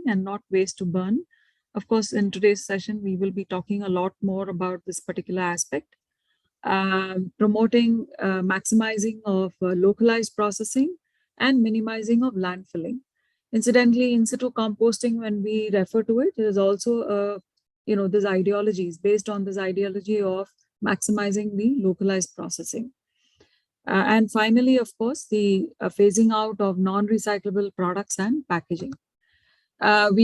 and not waste to burn. Of course, in today's session, we will be talking a lot more about this particular aspect. Promoting maximizing of localized processing and minimizing of landfilling. Incidentally, in situ composting, when we refer to it, is also this ideology is based on this ideology of maximizing the localized processing. And finally, of course, the phasing out of non-recyclable products and packaging. In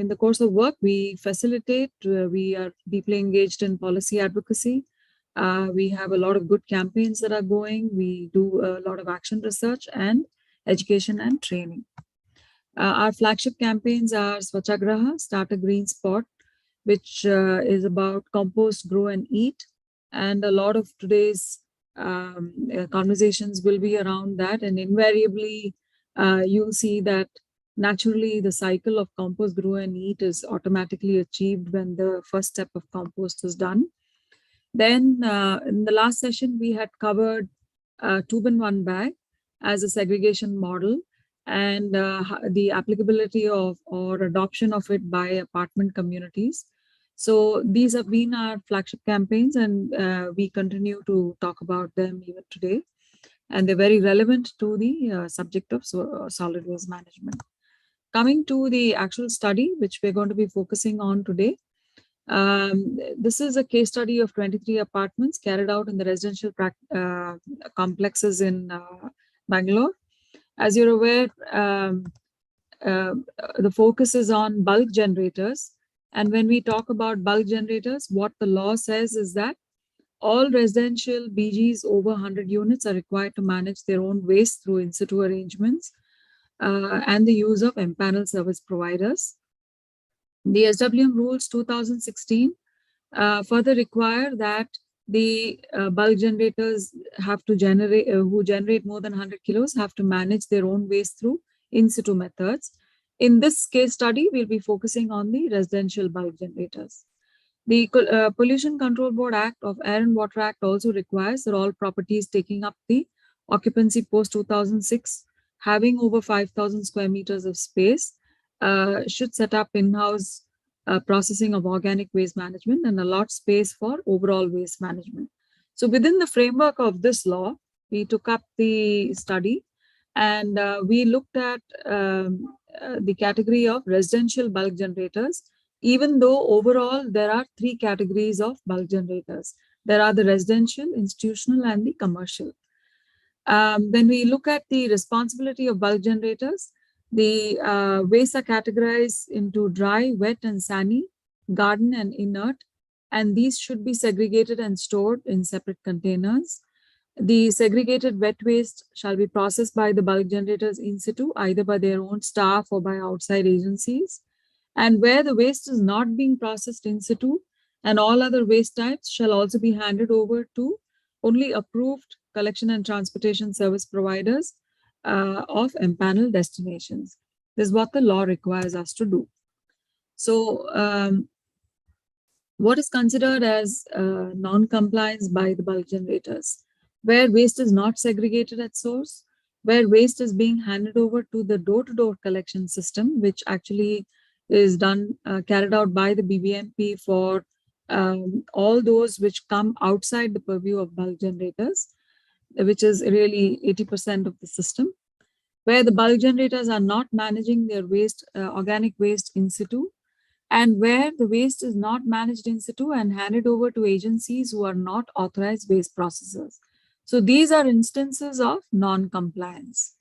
the course of work, we facilitate, we are deeply engaged in policy advocacy. We have a lot of good campaigns that are going. We do a lot of action research and education and training. Our flagship campaigns are Swachagraha, Start a Green Spot, which is about compost, grow and eat. And a lot of today's conversations will be around that. And invariably, you'll see that naturally the cycle of compost, grow and eat is automatically achieved when the first step of compost is done. Then in the last session, we had covered tube in one bag as a segregation model and the applicability of or adoption of it by apartment communities. So these have been our flagship campaigns, and we continue to talk about them even today. And they're very relevant to the subject of solid waste management. Coming to the actual study, which we're going to be focusing on today. This is a case study of 23 apartments carried out in the residential complexes in Bangalore. As you're aware, the focus is on bulk generators. And when we talk about bulk generators, what the law says is that all residential BGs over 100 units are required to manage their own waste through in situ arrangements and the use of empaneled service providers. The SWM rules 2016 further require that the bulk generators have to generate, who generate more than 100 kilos, have to manage their own waste through in situ methods. In this case study, we'll be focusing on the residential bulk generators. The Pollution Control Board Act of Air and Water Act also requires that all properties taking up the occupancy post 2006, having over 5,000 square meters of space, should set up in-house processing of organic waste management and allot space for overall waste management. So within the framework of this law, we took up the study and we looked at the category of residential bulk generators, even though overall there are three categories of bulk generators. There are the residential, institutional, and the commercial. When we look at the responsibility of bulk generators, the wastes are categorized into dry, wet, and sandy, garden, and inert, and these should be segregated and stored in separate containers. The segregated wet waste shall be processed by the bulk generators in situ, either by their own staff or by outside agencies. And where the waste is not being processed in situ, and all other waste types shall also be handed over to only approved collection and transportation service providers of empaneled destinations. This is what the law requires us to do. So what is considered as non-compliance by the bulk generators? Where waste is not segregated at source, where waste is being handed over to the door-to-door collection system, which actually is done, carried out by the BBMP for all those which come outside the purview of bulk generators, which is really 80% of the system. Where the bulk generators are not managing their waste, organic waste in situ, and where the waste is not managed in situ and handed over to agencies who are not authorized waste processors. So these are instances of non-compliance.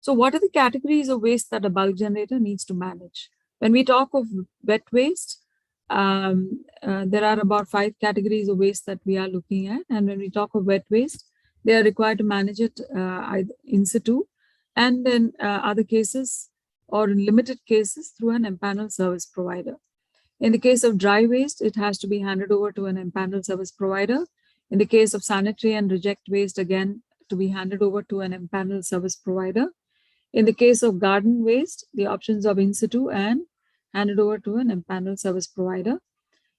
So what are the categories of waste that a bulk generator needs to manage? When we talk of wet waste, there are about 5 categories of waste that we are looking at. And when we talk of wet waste, they are required to manage it in situ, and in other cases or in limited cases through an empaneled service provider. In the case of dry waste, it has to be handed over to an empaneled service provider. In the case of sanitary and reject waste, again, to be handed over to an empaneled service provider. In the case of garden waste, the options of in situ and handed over to an empaneled service provider.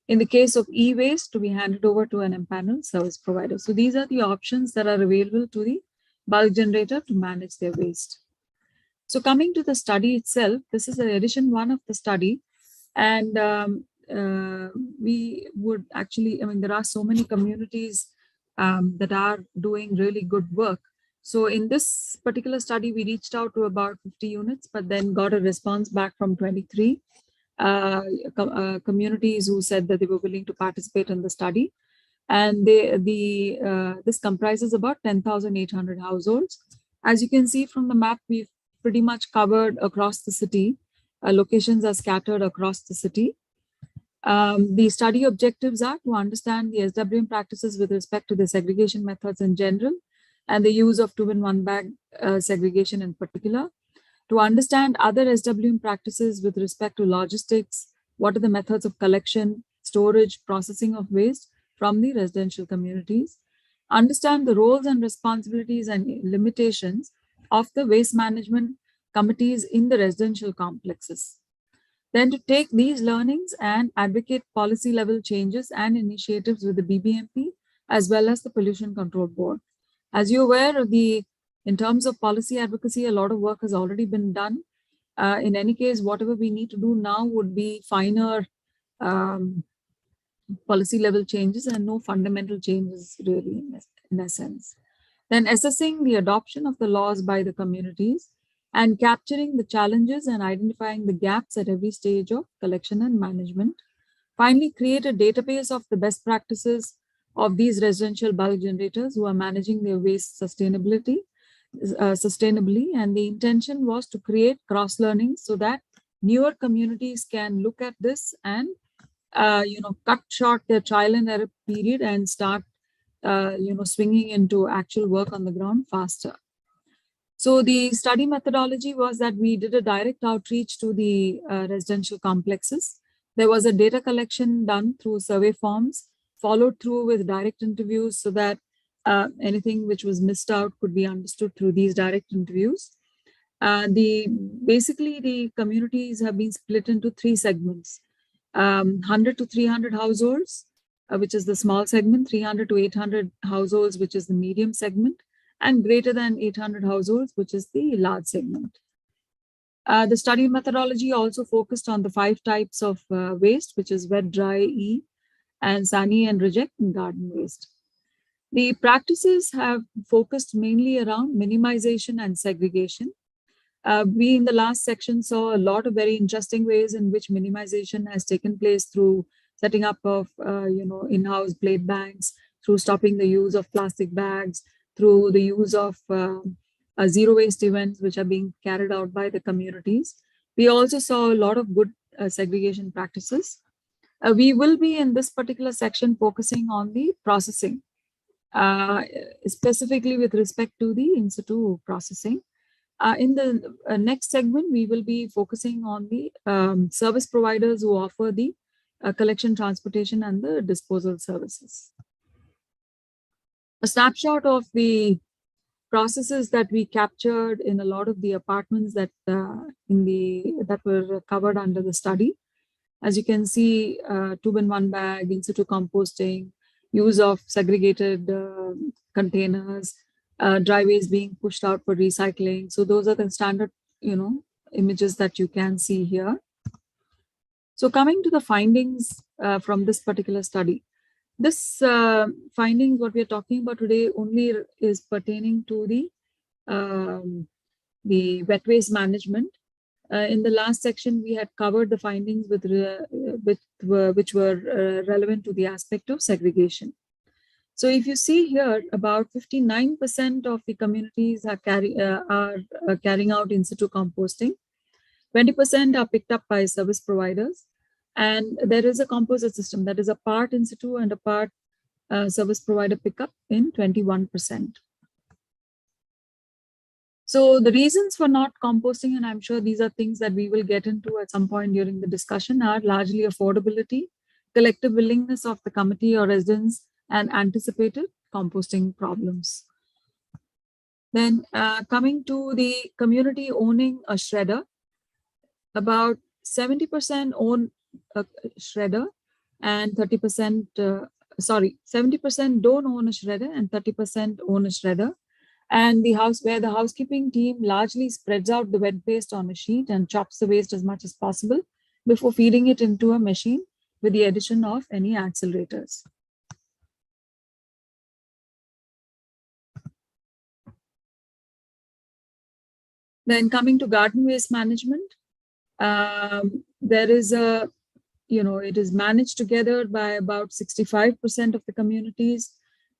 In the case of e-waste, to be handed over to an empaneled service provider. So these are the options that are available to the bulk generator to manage their waste. So coming to the study itself, this is edition 1 of the study. And we would actually, I mean, there are so many communities that are doing really good work. So in this particular study, we reached out to about 50 units, but then got a response back from 23 communities who said that they were willing to participate in the study. And this comprises about 10,800 households. As you can see from the map, we've pretty much covered across the city. Locations are scattered across the city. The study objectives are to understand the SWM practices with respect to the segregation methods in general and the use of 2-in-1 bag segregation in particular. To understand other SWM practices with respect to logistics, what are the methods of collection, storage, processing of waste from the residential communities. Understand the roles and responsibilities and limitations of the waste management committees in the residential complexes. Then to take these learnings and advocate policy level changes and initiatives with the BBMP as well as the Pollution Control Board. As you're aware, in terms of policy advocacy, a lot of work has already been done. In any case, whatever we need to do now would be finer policy level changes and no fundamental changes really in essence. Then assessing the adoption of the laws by the communities and capturing the challenges and identifying the gaps at every stage of collection and management. Finally, create a database of the best practices of these residential bulk generators who are managing their waste sustainably. And the intention was to create cross-learning so that newer communities can look at this and cut short their trial and error period and start swinging into actual work on the ground faster. So the study methodology was that we did a direct outreach to the residential complexes. There was a data collection done through survey forms, followed through with direct interviews so that anything which was missed out could be understood through these direct interviews. Basically, the communities have been split into 3 segments. 100 to 300 households, which is the small segment, 300 to 800 households, which is the medium segment, and greater than 800 households, which is the large segment. The study methodology also focused on the 5 types of waste, which is wet, dry, E, and sunny and reject and garden waste. The practices have focused mainly around minimization and segregation. We in the last section saw a lot of very interesting ways in which minimization has taken place through setting up of in-house blade banks, through stopping the use of plastic bags, through the use of zero waste events which are being carried out by the communities. We also saw a lot of good segregation practices. We will be in this particular section focusing on the processing, specifically with respect to the in-situ processing. In the next segment, we will be focusing on the service providers who offer the collection, transportation, and the disposal services. A snapshot of the processes that we captured in a lot of the apartments that were covered under the study. As you can see, 2-in-1 bag, in-situ composting, use of segregated containers, dry waste being pushed out for recycling. So those are the standard, images that you can see here. So coming to the findings from this particular study, this findings, what we are talking about today, only is pertaining to the wet waste management. In the last section, we had covered the findings which were relevant to the aspect of segregation. So if you see here, about 59% of the communities are carrying out in-situ composting. 20% are picked up by service providers. And there is a composite system that is a part in-situ and a part service provider pickup in 21%. So the reasons for not composting, and I'm sure these are things that we will get into at some point during the discussion, are largely affordability, collective willingness of the committee or residents, and anticipated composting problems. Then coming to the community owning a shredder, about 70% own a shredder and 30%, 70% don't own a shredder and 30% own a shredder. and where the housekeeping team largely spreads out the wet waste on a sheet and chops the waste as much as possible before feeding it into a machine with the addition of any accelerators. Then coming to garden waste management, there is it is managed together by about 65% of the communities.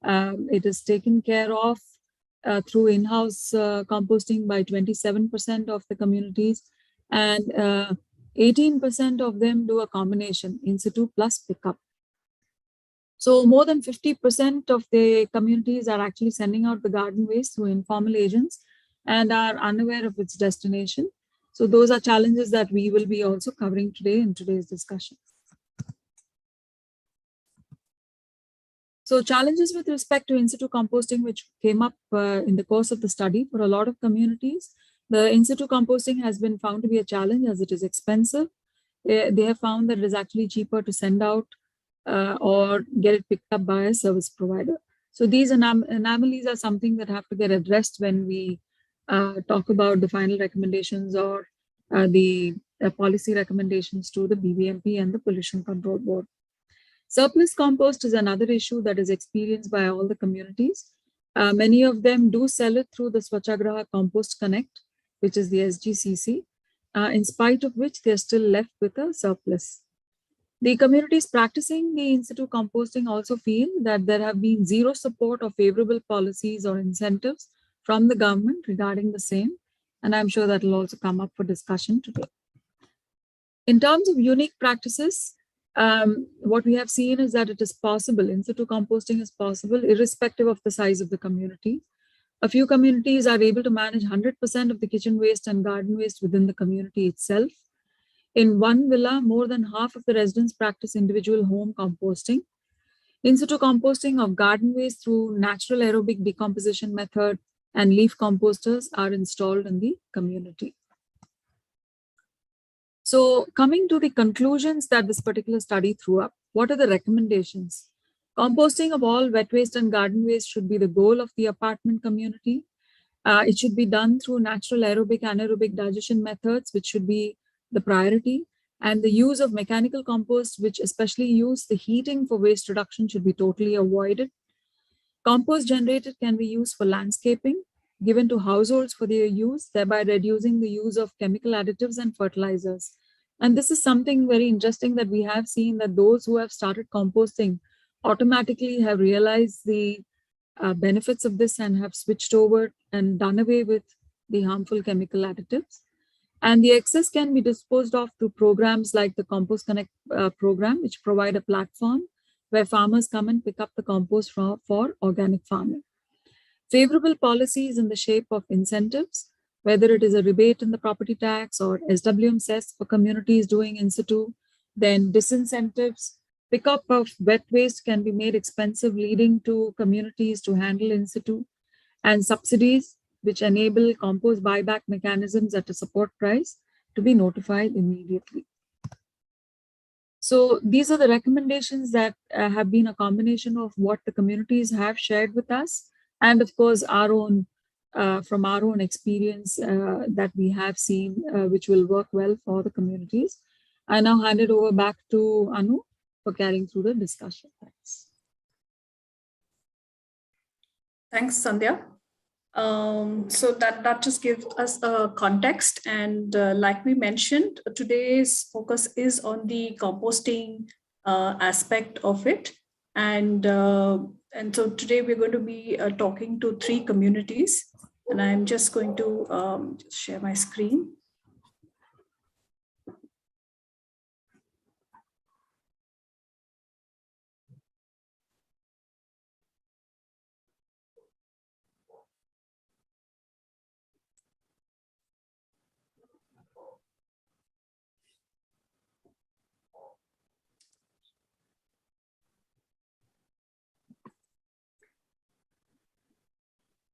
It is taken care of through in-house composting by 27% of the communities, and 18% of them do a combination, in situ plus pickup. So more than 50% of the communities are actually sending out the garden waste through informal agents and are unaware of its destination. So those are challenges that we will be also covering today in today's discussion. So challenges with respect to in-situ composting, which came up in the course of the study for a lot of communities. The in-situ composting has been found to be a challenge as it is expensive. They have found that it is actually cheaper to send out or get it picked up by a service provider. So these anomalies are something that have to get addressed when we talk about the final recommendations or the policy recommendations to the BBMP and the Pollution Control Board. Surplus compost is another issue that is experienced by all the communities. Many of them do sell it through the Swachagraha Compost Connect, which is the SGCC, in spite of which they're still left with a surplus. The communities practicing the in-situ composting also feel that there have been zero support or favorable policies or incentives from the government regarding the same, and I'm sure that will also come up for discussion today. In terms of unique practices, what we have seen is that it is possible, in-situ composting is possible, irrespective of the size of the community. A few communities are able to manage 100% of the kitchen waste and garden waste within the community itself. In one villa, more than half of the residents practice individual home composting. In-situ composting of garden waste through natural aerobic decomposition method and leaf composters are installed in the community. So coming to the conclusions that this particular study threw up, what are the recommendations? Composting of all wet waste and garden waste should be the goal of the apartment community. It should be done through natural aerobic, anaerobic digestion methods, which should be the priority. And the use of mechanical compost, which especially use the heating for waste reduction, should be totally avoided. Compost generated can be used for landscaping, given to households for their use, thereby reducing the use of chemical additives and fertilizers. And this is something very interesting that we have seen, that those who have started composting automatically have realized the benefits of this and have switched over and done away with the harmful chemical additives. And the excess can be disposed of through programs like the Compost Connect program, which provide a platform where farmers come and pick up the compost for organic farming. Favorable policies in the shape of incentives, whether it is a rebate in the property tax or SWM cess for communities doing in situ, then disincentives. Pickup of wet waste can be made expensive, leading to communities to handle in situ, and subsidies, which enable compost buyback mechanisms at a support price, to be notified immediately. So these are the recommendations that have been a combination of what the communities have shared with us, and of course our own, from our own experience that we have seen, which will work well for the communities. I now hand it over back to Anu for carrying through the discussion. Thanks. Thanks, Sandhya. So that just gives us a context, and like we mentioned, today's focus is on the composting aspect of it, and so today we're going to be talking to 3 communities, and I'm just going to just share my screen.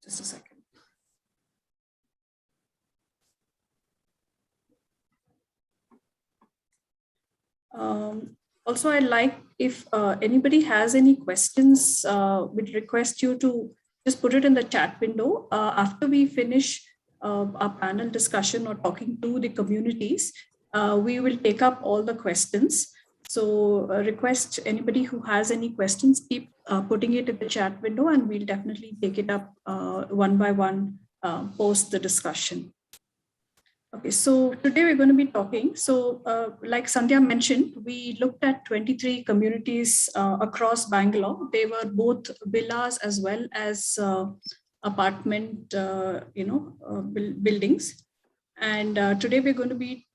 Just a second. Also, I'd like, if anybody has any questions, we'd request you to just put it in the chat window. After we finish our panel discussion or talking to the communities, we will take up all the questions. So request anybody who has any questions, keep putting it in the chat window, and we'll definitely take it up one by one post the discussion. Okay, so today we're going to be talking. So like Sandhya mentioned, we looked at 23 communities across Bangalore. They were both villas as well as apartment, buildings. And today we're going to be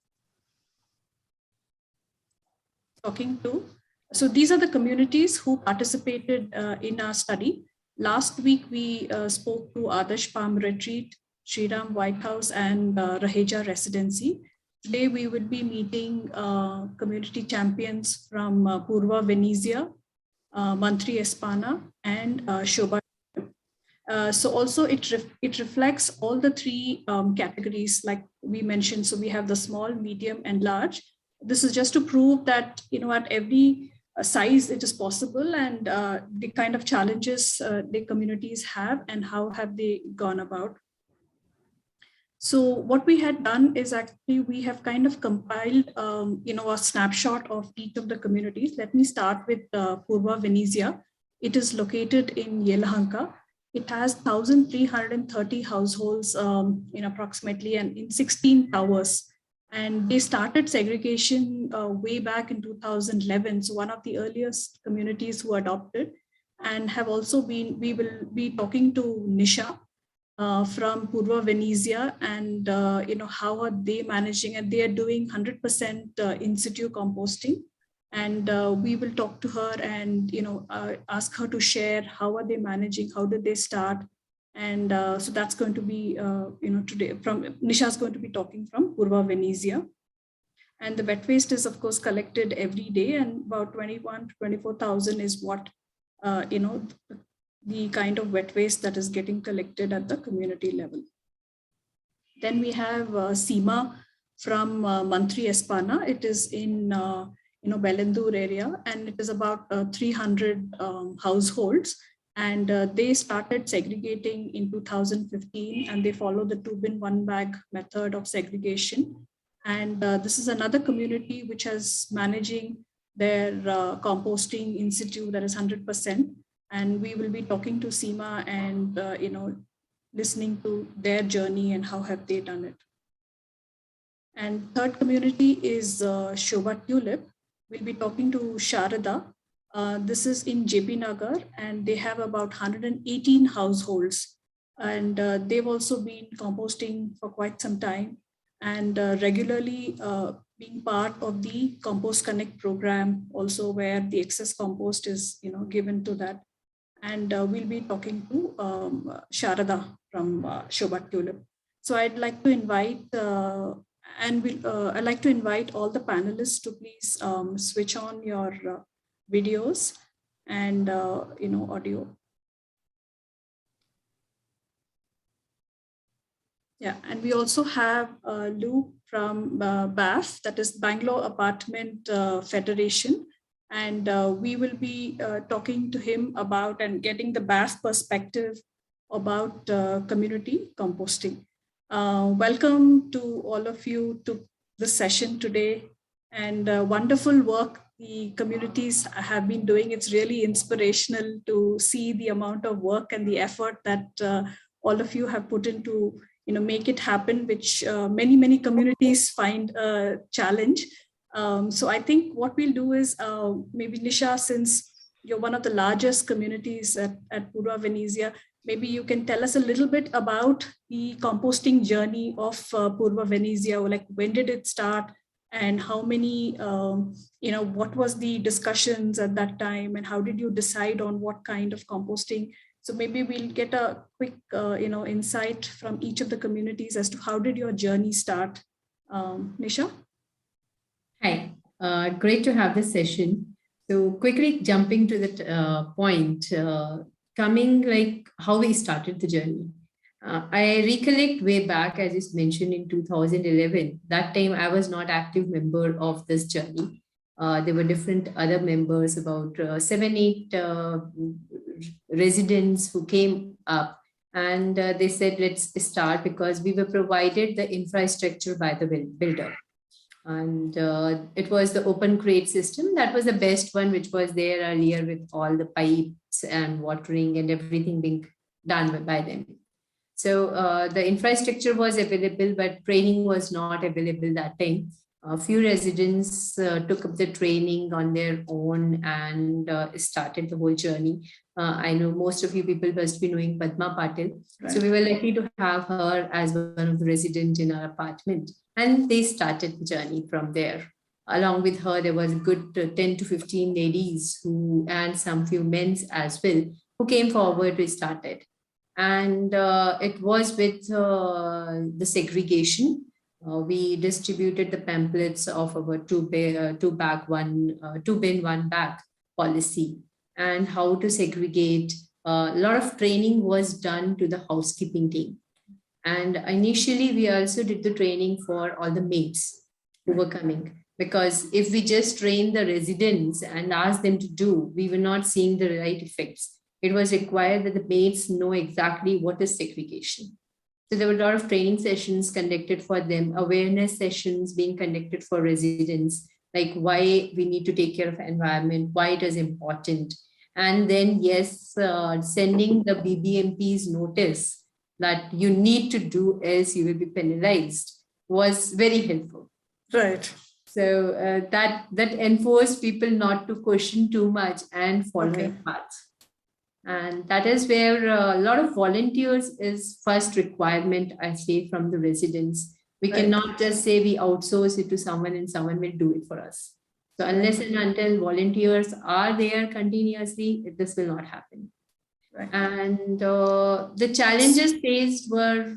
talking to. So these are the communities who participated in our study. Last week, we spoke to Adarsh Palm Retreat, Shriram White House, and Raheja Residency. Today, we will be meeting community champions from Purva Venezia, Mantri Espana, and Shobha. So also it reflects all the three categories like we mentioned. So we have the small, medium, and large. This is just to prove that, at every size it is possible, and the kind of challenges the communities have and how have they gone about. So what we had done is actually we have kind of compiled, a snapshot of each of the communities. Let me start with Purva Venezia. It is located in Yelahanka. It has 1,330 households in approximately and in 16 towers. And they started segregation way back in 2011. So one of the earliest communities who adopted, and have also been, we will be talking to Nisha from Purva Venezia, and how are they managing, and they are doing 100% in situ composting. And we will talk to her and ask her to share how are they managing, how did they start. And so that's going to be today from Nisha is going to be talking from Purva Venezia. And the wet waste is of course collected every day, and about 21 to 24,000 is what the kind of wet waste that is getting collected at the community level. Then we have Seema from Mantri Espana. It is in Bengaluru area, and it is about 300 households. And they started segregating in 2015, and they follow the 2-bin 1-bag method of segregation. And this is another community which is managing their composting in situ, that is 100%. And we will be talking to Seema and listening to their journey and how have they done it. And third community is Shobha Tulip. We'll be talking to Sharada. This is in JP Nagar, and they have about 118 households. And they've also been composting for quite some time, and regularly being part of the Compost Connect program, also where the excess compost is given to that. And we'll be talking to Sharada from Shobha Tulip. So I'd like to invite I'd like to invite all the panelists to please switch on your videos and audio. Yeah, and we also have Lou from BAF, that is Bangalore Apartment Federation. And we will be talking to him about and getting the BAF perspective about community composting. Welcome to all of you to this session today, and wonderful work the communities have been doing. It's really inspirational to see the amount of work and the effort that all of you have put into make it happen, which many communities find a challenge. So I think what we'll do is maybe Nisha, since you're one of the largest communities at Purva Venezia, maybe you can tell us a little bit about the composting journey of Purva Venezia. Like, when did it start, and how many, what was the discussions at that time, and how did you decide on what kind of composting? So maybe we'll get a quick, insight from each of the communities as to how did your journey start. Nisha? Hi, great to have this session. So quickly jumping to that point, coming like how we started the journey. I recollect way back, as you mentioned, in 2011. That time I was not active member of this journey. There were different other members, about 7, 8 residents who came up, and they said, let's start, because we were provided the infrastructure by the builder. And it was the open crate system. That was the best one, which was there earlier, with all the pipes and watering and everything being done by them. So the infrastructure was available, but training was not available that time. A few residents took up the training on their own and started the whole journey. I know most of you people must be knowing Padma Patil. Right. So we were lucky to have her as one of the residents in our apartment. And they started the journey from there. Along with her, there was a good 10 to 15 ladies and some few men as well, who came forward to start it. And it was with the segregation. We distributed the pamphlets of our two bin, one bag policy, and how to segregate. A lot of training was done to the housekeeping team. And initially, we also did the training for all the maids who were coming. Because if we just train the residents and ask them to do, we were not seeing the right effects. It was required that the maids know exactly what is segregation. So there were a lot of training sessions conducted for them, awareness sessions being conducted for residents, like why we need to take care of the environment, why it is important. And then, yes, sending the BBMP's notice that you need to do, else you will be penalized, was very helpful. Right. So that enforced people not to question too much and follow paths. And that is where a lot of volunteers is first requirement, I say, from the residents. We cannot just say we outsource it to someone and someone will do it for us. So unless and until volunteers are there continuously, this will not happen. Right. And the challenges faced were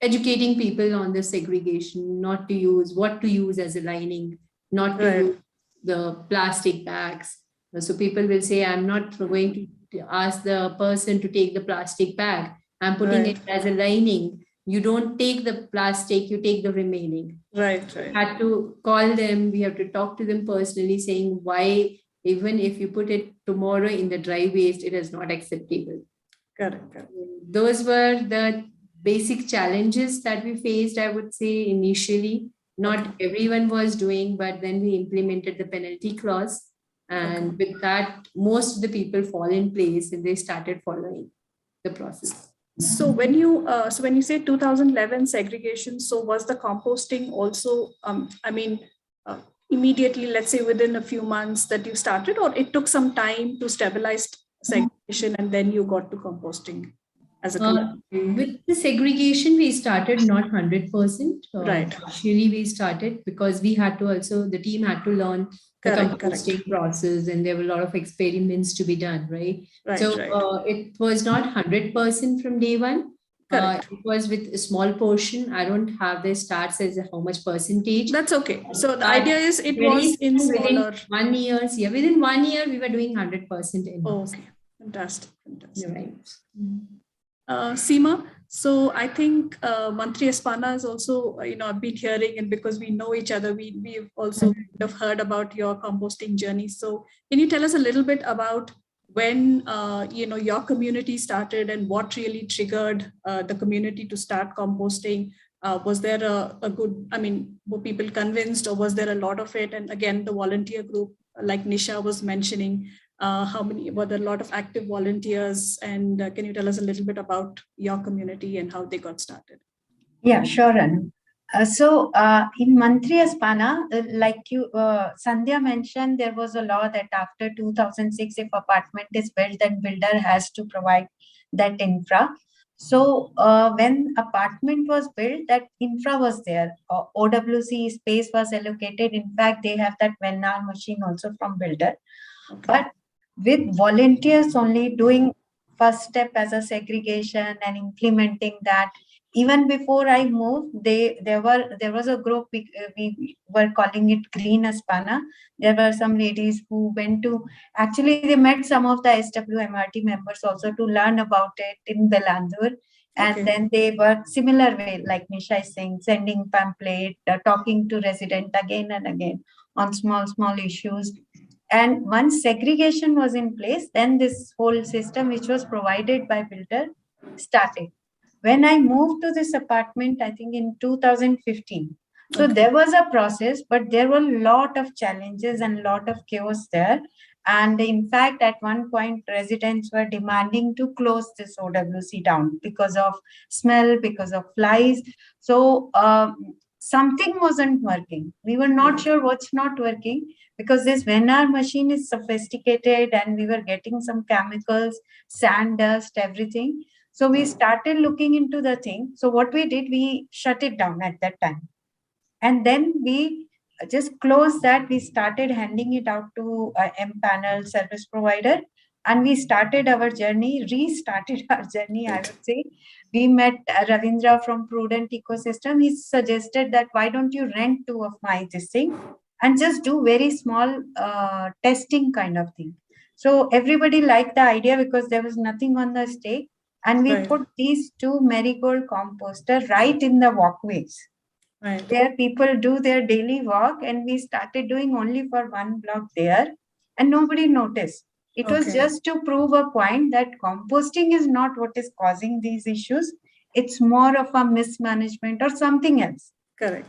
educating people on the segregation, not to use, what to use as a lining, not to use the plastic bags. So people will say, I'm not going to ask the person to take the plastic bag. I'm putting it as a lining. You don't take the plastic, you take the remaining. Right. We had to call them. We have to talk to them personally, saying why, even if you put it tomorrow in the dry waste, it is not acceptable. Correct. Those were the basic challenges that we faced, I would say, initially. Not everyone was doing, but then we implemented the penalty clause. And with that, most of the people fall in place and they started following the process. So when you say 2011 segregation, so was the composting also, immediately, let's say within a few months that you started, or it took some time to stabilize segregation and then you got to composting as a with the segregation, we started not 100%. Right. Actually, we started because we had to also, the team had to learn the composting process, and there were a lot of experiments to be done, right? It was not 100% from day one. It was with a small portion. I don't have the stats as how much percentage. That's okay. So the idea is it was in smaller. Within 1 year. Yeah, within 1 year, we were doing 100% in-house. Okay, fantastic. You're right. Seema, so I think Mantri Espana is also, I've been hearing, and because we know each other, we've also have heard about your composting journey. So can you tell us a little bit about when, your community started and what really triggered the community to start composting? Was there a good, were people convinced, or was there a lot of it? And again, the volunteer group, like Nisha was mentioning, were there a lot of active volunteers, and can you tell us a little bit about your community and how they got started? Yeah, sure, Anu. In Mantri Espana, like you, Sandhya mentioned, there was a law that after 2006, if apartment is built, then builder has to provide that infra. So when apartment was built, that infra was there. OWC space was allocated. In fact, they have that Vennar machine also from builder. But with volunteers only doing first step as a segregation and implementing that. Even before I moved, there was a group, we were calling it Green Espana. There were some ladies who went to, actually they met some of the SWMRT members also to learn about it in Bengaluru. And then they work similar way, like Nisha is saying, sending pamphlet, talking to resident again and again on small issues. And once segregation was in place, then this whole system, which was provided by builder, started. When I moved to this apartment, I think in 2015. So there was a process, but there were a lot of challenges and a lot of chaos there. And in fact, at one point, residents were demanding to close this OWC down because of smell, because of flies. So something wasn't working. We were not sure what's not working, because this Venar machine is sophisticated and we were getting some chemicals, sand, dust, everything. So we started looking into the thing. So what we did, we shut it down at that time. And then we just closed that. We started handing it out to M-panel service provider. And we started our journey, restarted our journey, I would say. We met Ravindra from Prudent Ecosystem. He suggested that, why don't you rent 2 of my this thing and just do very small testing kind of thing. So everybody liked the idea because there was nothing on the stake. And we put these 2 marigold composter right in the walkways. Where people do their daily walk, and we started doing only for 1 block there, and nobody noticed. It was just to prove a point that composting is not what is causing these issues. It's more of a mismanagement or something else. Correct.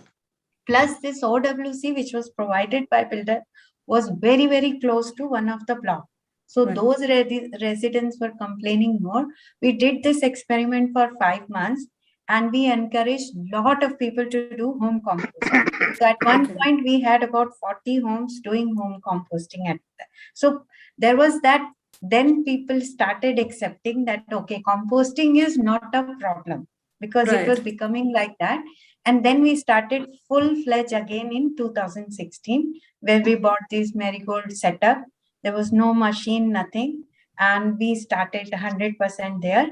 Plus, this OWC, which was provided by builder, was very, very close to one of the blocks. So those residents were complaining more. We did this experiment for 5 months, and we encouraged a lot of people to do home composting. So at one point, we had about 40 homes doing home composting. So there was that. Then people started accepting that, okay, composting is not a problem, because it was becoming like that. And then we started full-fledged again in 2016, where we bought this marigold setup. There was no machine, nothing. And we started 100% there.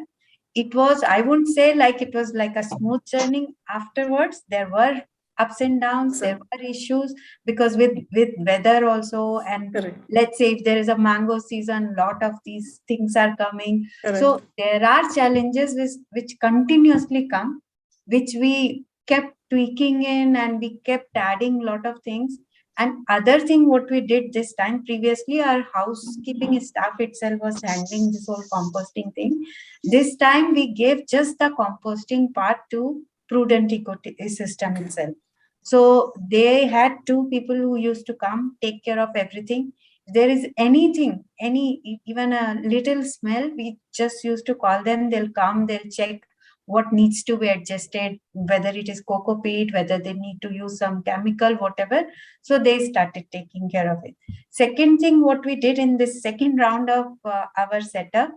It was, I wouldn't say like it was like a smooth journey afterwards. There were ups and downs, there were issues, because with weather also, and let's say if there is a mango season, lot of these things are coming. So there are challenges which continuously come, which we kept tweaking in, and we kept adding a lot of things. And other thing what we did this time, previously our housekeeping staff itself was handling this whole composting thing. This time we gave just the composting part to Prudent Ecosystem itself. So they had 2 people who used to come, take care of everything. If there is anything, even a little smell, we just used to call them. They'll come, they'll check what needs to be adjusted, whether it is cocoa peat, whether they need to use some chemical, whatever. So they started taking care of it. Second thing, what we did in this second round of our setup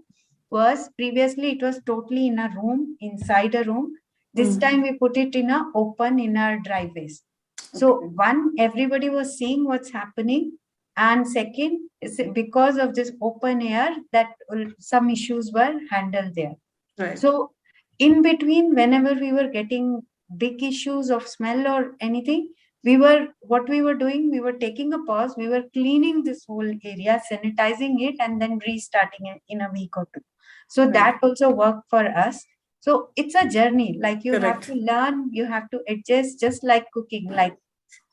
was, previously it was totally in a room, inside a room. This time we put it in a open in our driveways. So one, everybody was seeing what's happening. And second, because of this open air, that some issues were handled there. So in between, whenever we were getting big issues of smell or anything, what we were doing, we were taking a pause, we were cleaning this whole area, sanitizing it, and then restarting it in a week or 2. So that also worked for us. So it's a journey, like you have to learn, you have to adjust, just like cooking, like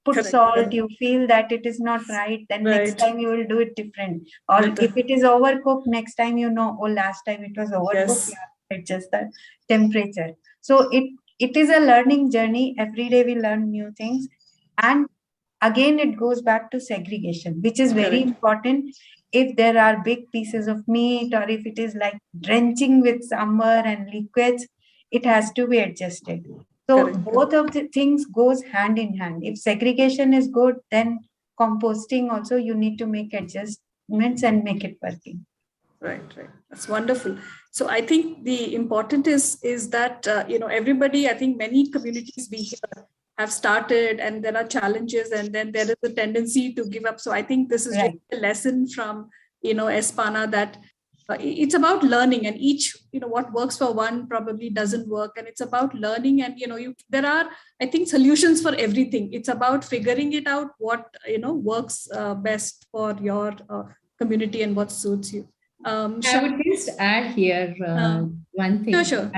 put salt, you feel that it is not right, then next time you will do it different. Or if it is overcooked, next time you know, oh, last time it was overcooked, you have to adjust the temperature. So it is a learning journey. Every day we learn new things. And again, it goes back to segregation, which is very important. If there are big pieces of meat, or if it is like drenching with summer and liquids, it has to be adjusted. So both of the things goes hand in hand. If segregation is good, then composting also, you need to make adjustments and make it working. Right. That's wonderful. So I think the important is that, everybody, I think many communities we hear have started, and there are challenges, and then there is a tendency to give up. So I think this is just a lesson from, Espana, that it's about learning, and each, what works for one probably doesn't work. And it's about learning, and, there are, I think, solutions for everything. It's about figuring it out, what, works best for your community and what suits you. I would just add here one thing. Sure.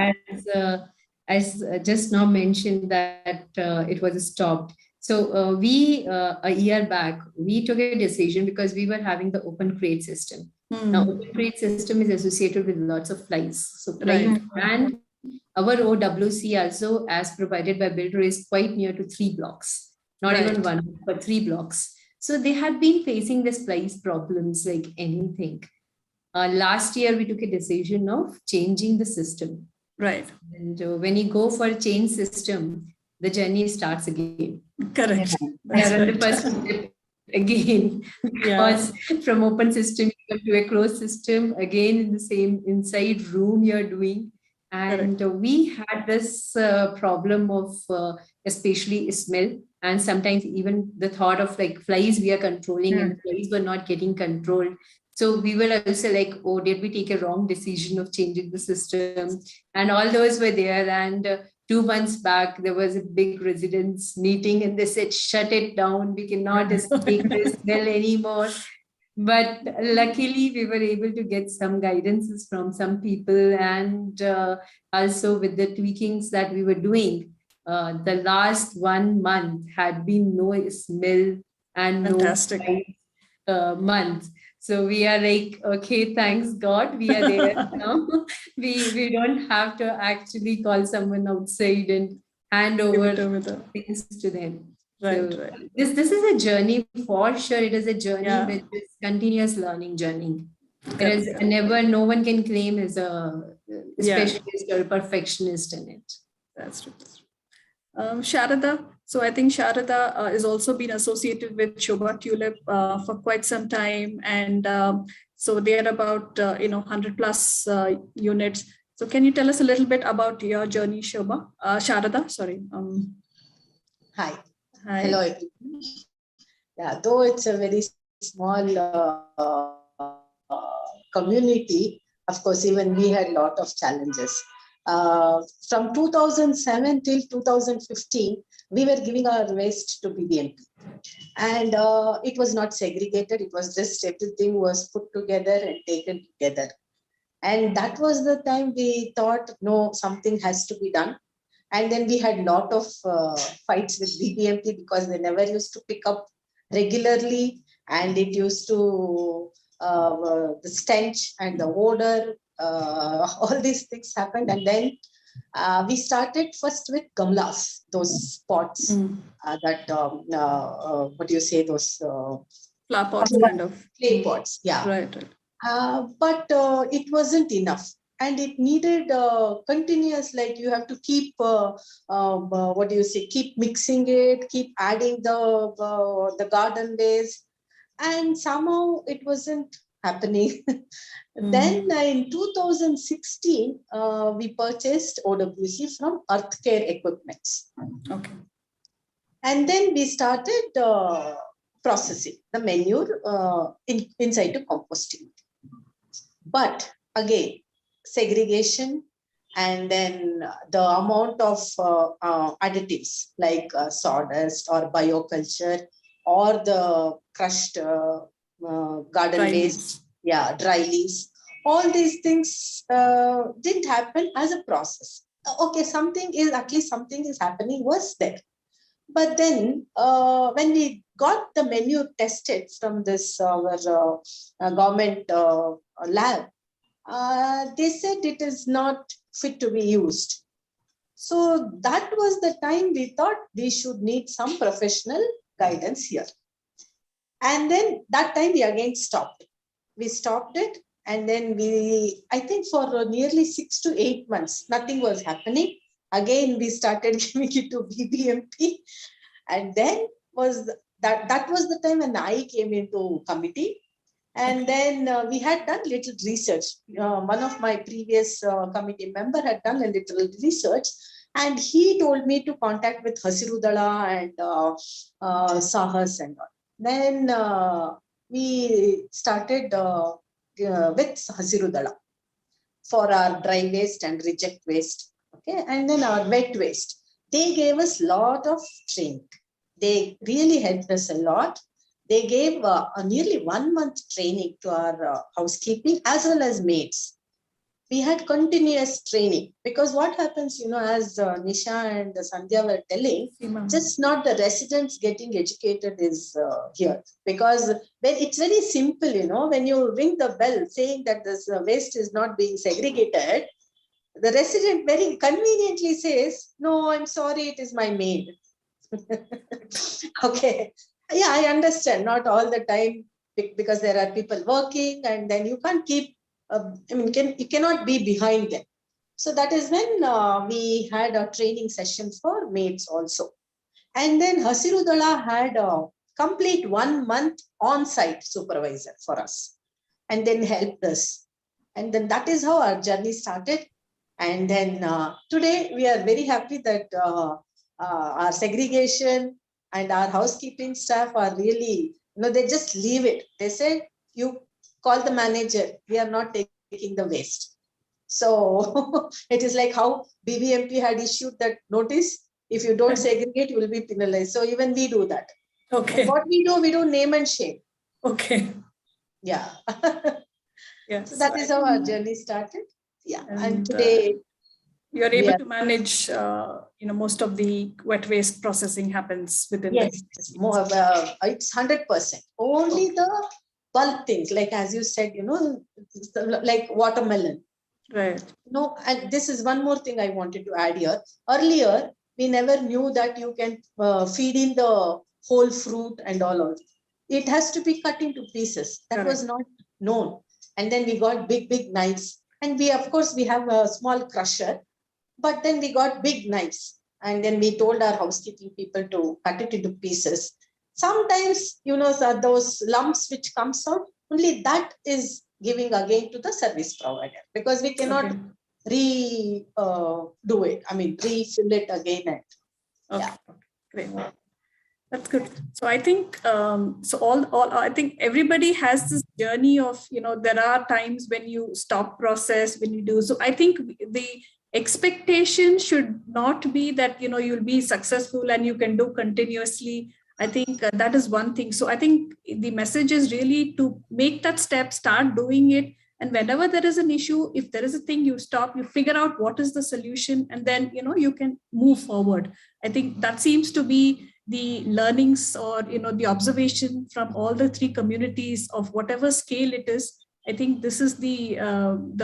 As just now mentioned that it was stopped. So we, a year back, we took a decision because we were having the open crate system. Now, open crate system is associated with lots of flies. So flies, and our OWC also, as provided by builder, is quite near to 3 blocks, not even 1, but 3 blocks. So they had been facing this flies problems like anything. Last year, we took a decision of changing the system. Right. And when you go for a change system, the journey starts again. Correct. That's right. The first step again, because from open system you come to a closed system, again in the same inside room you're doing. And we had this problem of especially smell, and sometimes even the thought of like flies we are controlling and flies were not getting controlled. So we were also like, oh, did we take a wrong decision of changing the system? And all those were there. And 2 months back, there was a big residents meeting and they said, shut it down. We cannot take this smell anymore. But luckily, we were able to get some guidances from some people, and also with the tweakings that we were doing, the last 1 month had been no smell and Fantastic. no month. So we are like, okay, thanks God, we are there now. We don't have to actually call someone outside and hand over things to them. Right, so This is a journey for sure. It is a journey which is continuous learning journey. There is never, no one can claim as a specialist or a perfectionist in it. That's true. Sharada. So I think Sharada has also been associated with Shobha Tulip for quite some time, and so they are about 100 plus units. So can you tell us a little bit about your journey, Shobha? Sharada, sorry. Hi. Hello, everyone. Yeah, though it's a very small community, of course, even we had a lot of challenges. From 2007 till 2015, we were giving our waste to BBMP. And it was not segregated. It was just everything was put together and taken together. And that was the time we thought, no, something has to be done. And then we had a lot of fights with BBMP because they never used to pick up regularly. And it used to, the stench and the odor, all these things happened. And then we started first with gamlas, those pots that, what do you say, those flower pots, kind of. Clay pots, yeah. Right. But it wasn't enough. And it needed continuous, like you have to keep, what do you say, keep mixing it, keep adding the garden waste. And somehow it wasn't happening. Then in 2016, we purchased OWC from Earth Care Equipments. Okay. And then we started processing the manure inside to composting. But again, segregation, and then the amount of additives like sawdust or bioculture or the crushed garden waste, dry leaves, all these things didn't happen as a process. Okay, something is, at least something is happening, was there. But then when we got the manure tested from this government lab, they said it is not fit to be used. So that was the time we thought we should need some professional guidance here. And then that time we again stopped. We stopped it. And then I think for nearly 6 to 8 months, nothing was happening. Again, we started giving it to BBMP. And then that was the time when I came into committee. And then we had done little research. One of my previous committee member had done a little research, and he told me to contact with Hasirudala and Sahas and all. Then we started with Hasirudala for our dry waste and reject waste. Okay, and then our wet waste. They gave us a lot of training. They really helped us a lot. They gave a nearly 1 month training to our housekeeping as well as maids. we had continuous training, because what happens, as Nisha and Sandhya were telling, just not the residents getting educated is here, because when it's very simple, when you ring the bell saying that this waste is not being segregated, the resident very conveniently says, no, I'm sorry, it is my maid. Okay. Yeah, I understand. Not all the time, because there are people working, and then you can't keep, you cannot be behind them. So that is when we had a training session for maids also. And then Hasirudala had a complete 1 month on-site supervisor for us, and then helped us. And then that is how our journey started. And then today we are very happy that our segregation and our housekeeping staff are really, they just leave it. They said, you call the manager, we are not taking the waste. So it is like how BBMP had issued that notice, if you don't segregate, you will be penalized. So even we do that. Okay. And what we do name and shame. Okay. Yeah. Yes. So that is how our journey started. Yeah. And today, you are able to manage, most of the wet waste processing happens within. Yes, more. It's 100%. Only the bulk things, like as you said, like watermelon. Right. And this is one more thing I wanted to add here. Earlier, we never knew that you can feed in the whole fruit and all. It has to be cut into pieces. That was not known. And then we got big knives. And we, of course, we have a small crusher, but then we got big knives. And then we told our housekeeping people to cut it into pieces. Sometimes, those lumps which comes out, only that is giving again to the service provider, because we cannot refill it again. And yeah. Great. That's good. So I think I think everybody has this journey of, there are times when you stop process, when you do. So I think the expectation should not be that, you'll be successful and you can do continuously. I think that is one thing. So I think the message is really to make that step, start doing it. And whenever there is an issue, if there is a thing, you stop, you figure out what is the solution, and then, you can move forward. I think that seems to be the learnings or, the observation from all the 3 communities of whatever scale it is. I think this is the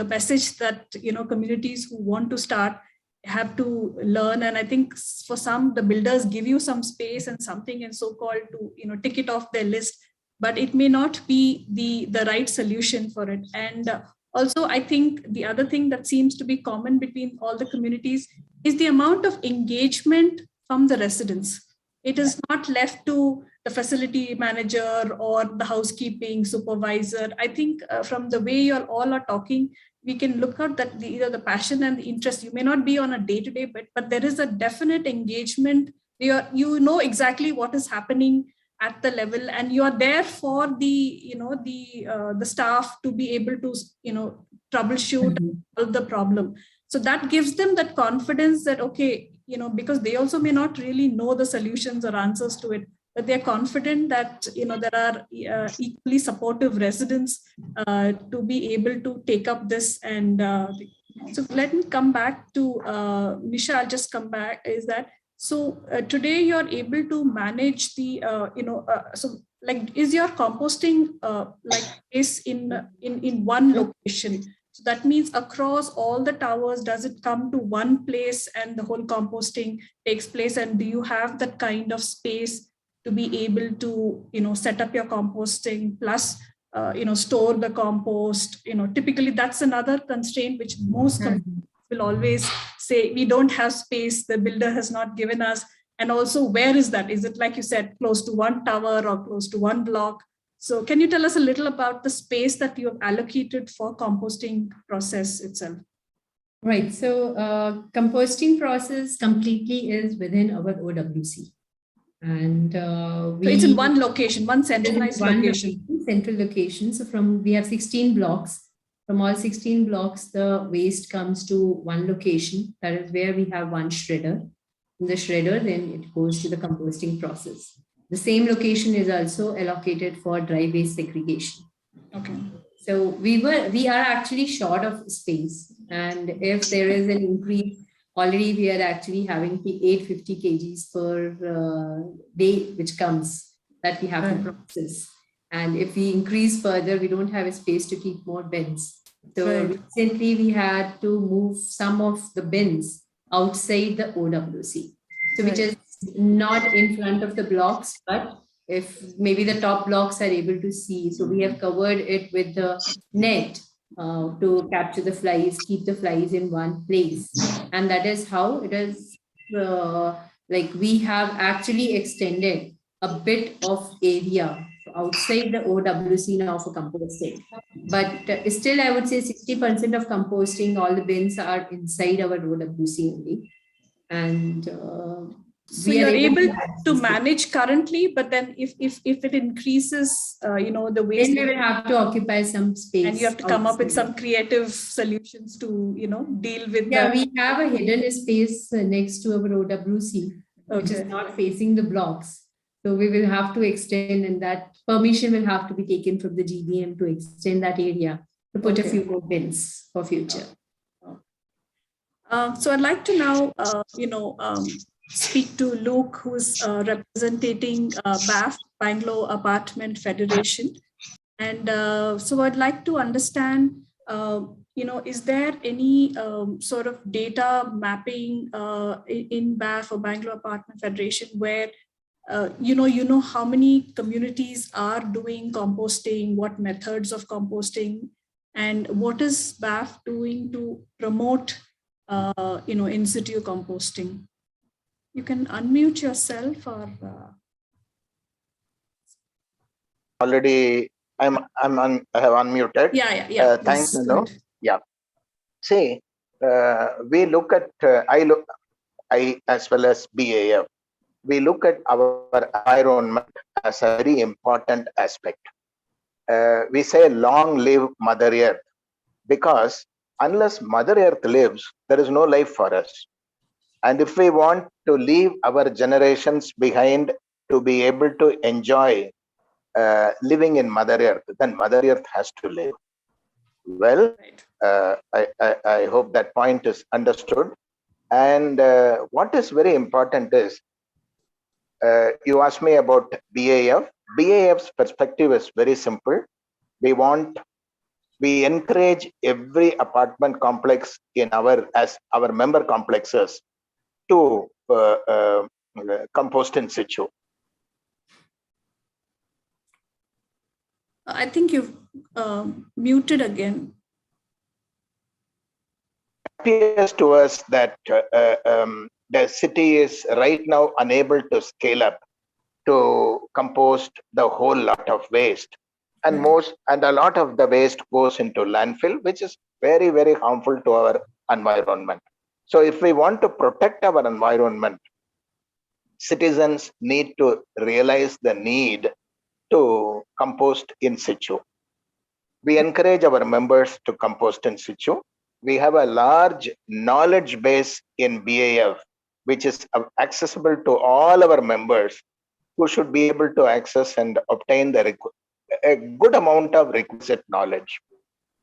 message that, communities who want to start have to learn. And I think for some, the builders give you some space and something and so-called to, tick it off their list, but it may not be the right solution for it. And also, I think the other thing that seems to be common between all the communities is the amount of engagement from the residents. It is not left to the facility manager or the housekeeping supervisor. I think from the way you all are talking, we can look at that either the passion and the interest. You may not be on a day-to-day, but there is a definite engagement. You know exactly what is happening at the level, and you are there for the the staff to be able to troubleshoot and solve the problem. So that gives them that confidence that, okay, because they also may not really know the solutions or answers to it, but they're confident that there are equally supportive residents to be able to take up this. And so let me come back to Nisha. I'll just come back. Is that so? Today you're able to manage the so like, is your composting is in one location? So that means across all the towers, does it come to one place and the whole composting takes place? And do you have that kind of space to be able to, set up your composting plus, store the compost? Typically that's another constraint which most will always say, we don't have space, the builder has not given us. And also, where is that? Is it, like you said, close to one tower or close to one block? So can you tell us a little about the space that you have allocated for composting process itself? Right. So composting process completely is within our OWC. And so it's in one location, one centralized location. Central location. So we have 16 blocks. From all 16 blocks, the waste comes to one location. That is where we have one shredder. In the shredder, then it goes to the composting process. The same location is also allocated for dry waste segregation. Okay. So we are actually short of space. And if there is an increase, already we are actually having 850 kgs per day, which comes that we have to process. And if we increase further, we don't have a space to keep more bins. So recently we had to move some of the bins outside the OWC. So which is not in front of the blocks, but if maybe the top blocks are able to see. So we have covered it with the net to capture the flies, keep the flies in one place. And that is how it is, like we have actually extended a bit of area outside the OWC now for composting. But still, I would say 60% of composting, all the bins are inside our OWC only. And so you're able to manage currently, but then if it increases, the waste, then we will have to occupy some space, and you have to come up with some creative solutions to deal with. Yeah, we have a hidden space next to our OWC, which is not facing the blocks. So we will have to extend, and that permission will have to be taken from the GBM to extend that area to put a few more bins for future. So I'd like to now, speak to Luke, who's representing BAF, Bangalore Apartment Federation. And so I'd like to understand, is there any sort of data mapping in BAF or Bangalore Apartment Federation where, how many communities are doing composting, what methods of composting, and what is BAF doing to promote in situ composting? You can unmute yourself or. Already, I have unmuted. Yeah. Thanks, Nino. Yeah. See, we look at I as well as BAF. We look at our environment as a very important aspect. We say long live Mother Earth, because unless Mother Earth lives, there is no life for us. And if we want to leave our generations behind to be able to enjoy living in Mother Earth, then Mother Earth has to live. Well, I hope that point is understood. And what is very important is, you asked me about BAF. BAF's perspective is very simple. We encourage every apartment complex in our member complexes to compost in situ. I think you've muted again. It appears to us that the city is right now unable to scale up to compost the whole lot of waste. And a lot of the waste goes into landfill, which is very, very harmful to our environment. So if we want to protect our environment, citizens need to realize the need to compost in situ. We encourage our members to compost in situ. We have a large knowledge base in BAF, which is accessible to all our members, who should be able to access and obtain a good amount of requisite knowledge.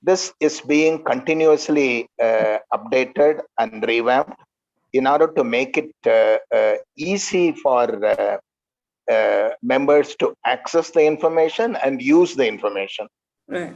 This is being continuously updated and revamped in order to make it easy for members to access the information and use the information. Right.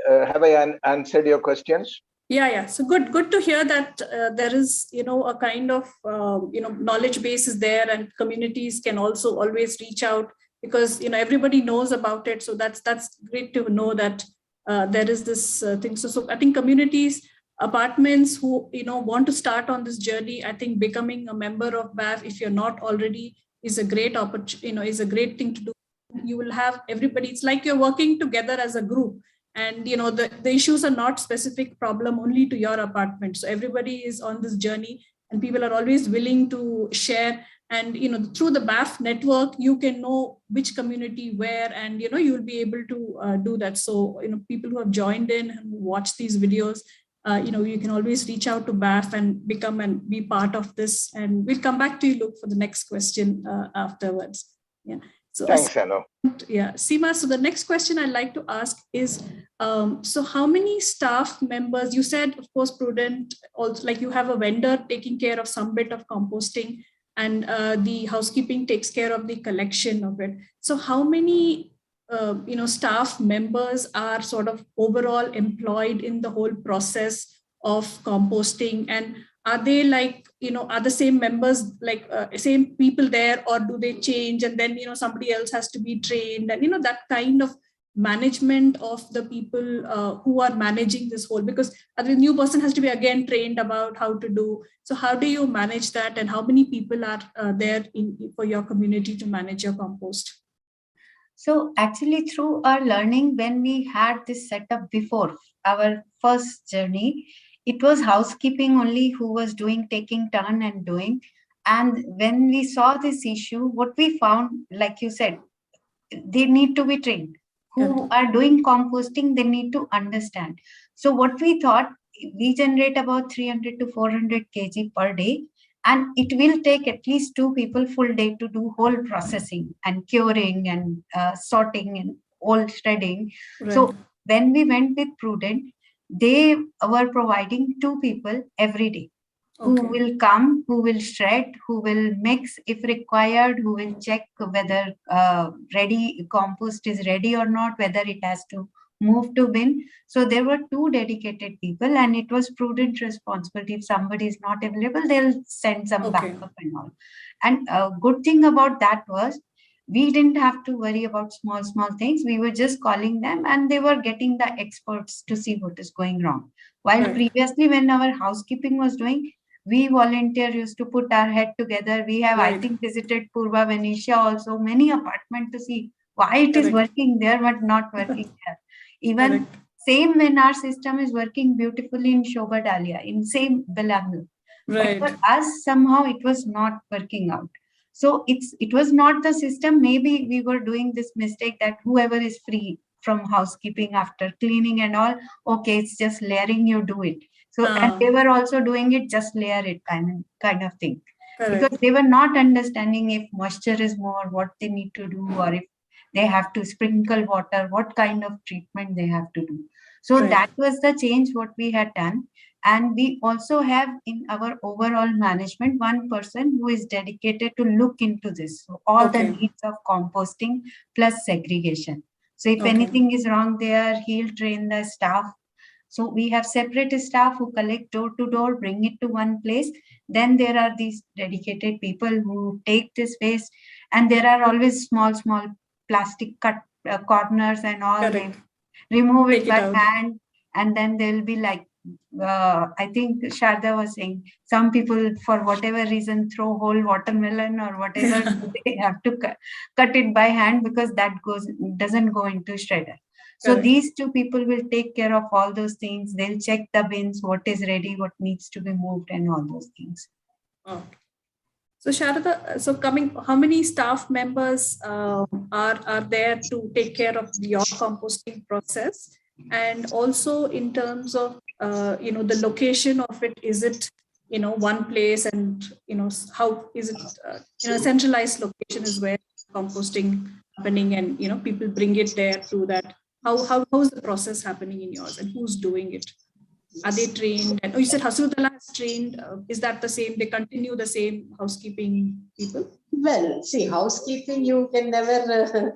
Have I answered your questions? Yeah. So good to hear that there is, a kind of, knowledge base is there, and communities can also always reach out, because, everybody knows about it. So that's great to know that there is this thing. So I think communities, apartments who, want to start on this journey, I think becoming a member of BAF, if you're not already, is a great opportunity, is a great thing to do. You will have everybody, it's like you're working together as a group. And the issues are not specific problem only to your apartment. So everybody is on this journey, and people are always willing to share. And through the BAF network, you can know which community where, and you'll be able to do that. So people who have joined in and watch these videos, you can always reach out to BAF and become and be part of this. And we'll come back to you, Luke, for the next question afterwards. Yeah. So thanks, Anu. Yeah, Seema, so the next question I'd like to ask is, So how many staff members, you said, of course, Prudent, also like you have a vendor taking care of some bit of composting, and the housekeeping takes care of the collection of it. So how many staff members are sort of overall employed in the whole process of composting, and are they like, are the same members, like same people there, or do they change, and then somebody else has to be trained, and that kind of management of the people who are managing this whole, because the new person has to be again trained about how to do. So how do you manage that, and how many people are there for your community to manage your compost? So actually, through our learning, when we had this setup before our first journey, it was housekeeping only who was taking turn and doing. And when we saw this issue, what we found, like you said, they need to be trained. Who are doing composting, they need to understand. So what we thought, we generate about 300 to 400 kg per day, and it will take at least 2 people full day to do whole processing and curing and sorting and all shredding. Right. So when we went with Prudent, they were providing 2 people every day. Who will come, who will shred, who will mix if required, who will check whether ready compost is ready or not, whether it has to move to bin. So there were 2 dedicated people, and it was Prudent responsibility. If somebody is not available, they'll send some backup and all. And a good thing about that was, we didn't have to worry about small things. We were just calling them, and they were getting the experts to see what is going wrong. While previously, when our housekeeping was doing, we volunteer used to put our head together. We have, I think, visited Purva, Venetia also, many apartments to see why it is working there but not working here. Even same when our system is working beautifully in Shobha Dalia, in same Bengaluru. But for us, somehow it was not working out. So it was not the system. Maybe we were doing this mistake that whoever is free from housekeeping after cleaning and all, okay, it's just layering, you do it. So, and they were also doing it, just layer it kind of thing. Because they were not understanding if moisture is more, what they need to do, or if they have to sprinkle water, what kind of treatment they have to do. So that was the change what we had done. And we also have in our overall management, 1 person who is dedicated to look into this. So all the needs of composting plus segregation. So if anything is wrong there, he'll train the staff. So we have separate staff who collect door to door, bring it to one place. Then there are these dedicated people who take this waste, and there are always small plastic cut corners and all. They remove it by hand, and then they'll be like, I think Sharda was saying, some people for whatever reason throw whole watermelon or whatever. They have to cut it by hand because that doesn't go into shredder. So these 2 people will take care of all those things. They'll check the bins, what is ready, what needs to be moved, and all those things. Okay. So Sharada, how many staff members are there to take care of your composting process? And also in terms of, the location of it, is it, one place, and, how is it, a centralized location is where composting happening, and, people bring it there to that. How is the process happening in yours, and who's doing it? Are they trained? And you said Hasudala is trained. Is that the same? They continue the same housekeeping people? Well, see, housekeeping, you can never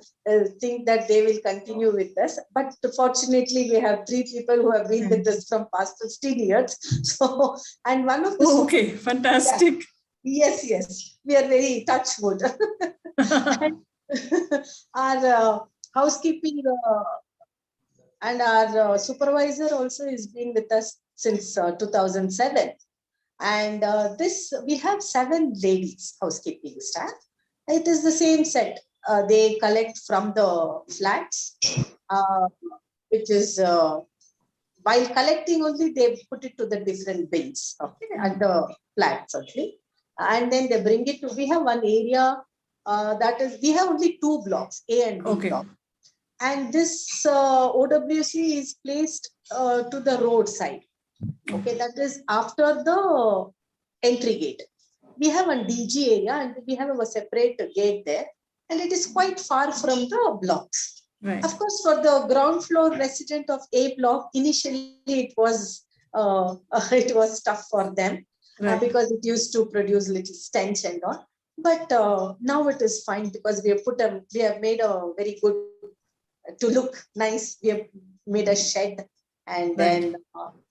think that they will continue with us. But fortunately, we have 3 people who have been with us from past 15 years. So, and one of the... fantastic. Yeah, yes. We are very touch wood. Our housekeeping and our supervisor also has been with us since 2007. And we have 7 ladies housekeeping staff. It is the same set. They collect from the flats, which is while collecting only, they put it to the different bins, at the flats only. And then they bring it to, we have one area that is, we have only 2 blocks, A and B block. And this OWC is placed to the roadside. That is after the entry gate. We have a DG area, and we have a separate gate there, and it is quite far from the blocks. Right. Of course, for the ground floor resident of A block, initially it was tough for them, Right. because it used to produce little stench and all. But now it is fine, because we have made a very good, to look nice. We have made a shed, and then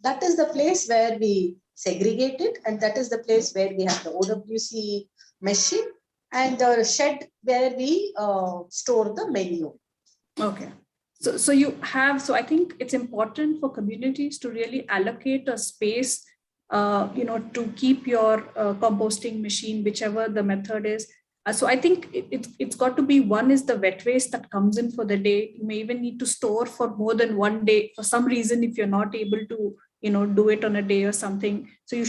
that is the place where we segregate it, and that is the place where we have the OWC machine, and the shed where we store the menu. Okay. So you have, so I think it's important for communities to really allocate a space, to keep your composting machine, whichever the method is. So I think it's got to be, one is the wet waste that comes in for the day. You may even need to store for more than one day for some reason, if you're not able to, do it on a day or something. So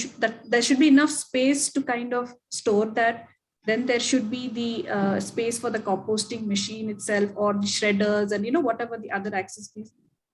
there should be enough space to kind of store that. Then there should be the space for the composting machine itself, or the shredders, and whatever the other accessories.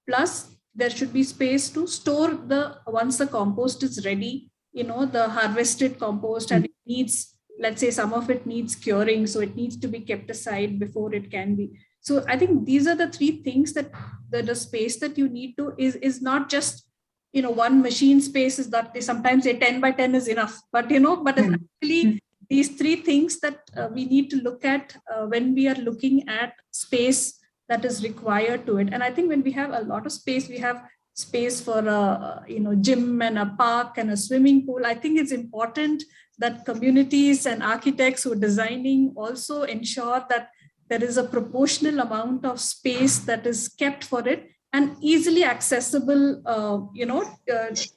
Plus, there should be space to store once the compost is ready, the harvested compost, and it needs, let's say some of it needs curing, so it needs to be kept aside before it can be. So I think these are the three things that the space that you need to is not just, one machine space. Is that they sometimes say 10 by 10 is enough, but it's actually these three things that we need to look at when we are looking at space that is required to it. And I think when we have a lot of space, we have space for a gym and a park and a swimming pool. I think it's important that communities and architects who are designing also ensure that there is a proportional amount of space that is kept for it and easily accessible,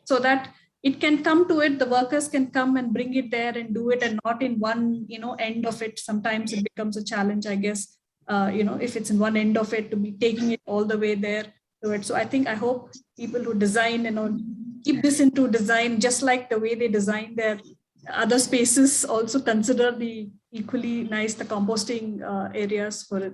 so that it can come to it, the workers can come and bring it there and do it, and not in one, end of it. Sometimes it becomes a challenge, I guess, if it's in one end of it, to be taking it all the way there to it. So I hope people who design, keep this into design, just like the way they design their other spaces, also consider the equally nice, the composting areas for it.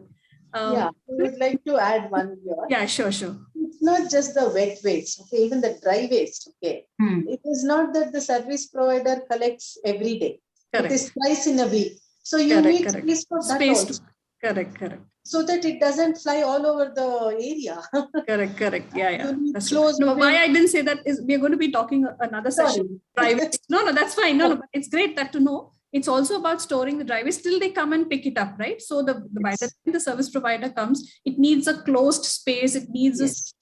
I would like to add one here. Yeah, sure. It's not just the wet waste, okay, even the dry waste, okay. It is not that the service provider collects every day. Correct. It is twice in a week. So you need space for that also. Correct. So that it doesn't fly all over the area. Correct. Yeah. That's true. No, why I didn't say that is we're going to be talking another session. Private. No, that's fine. No, but it's great that to know. It's also about storing the dry waste till they come and pick it up, right? So by the time the service provider comes, it needs a closed space. It needs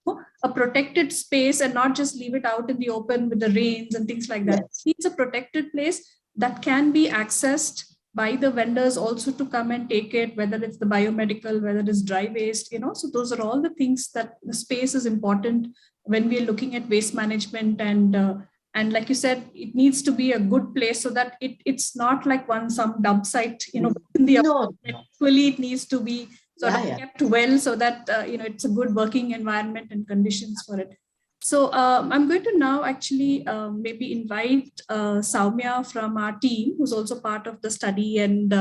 a protected space, and not just leave it out in the open with the rains and things like that. It needs a protected place that can be accessed by the vendors also to come and take it, whether it's the biomedical, whether it's dry waste, so those are all the things that the space is important when we're looking at waste management. And like you said, it needs to be a good place, so that it's not like some dump site, in the equally it needs to be sort of kept well, so that it's a good working environment and conditions for it. So I'm going to now actually maybe invite Soumya from our team, who's also part of the study, and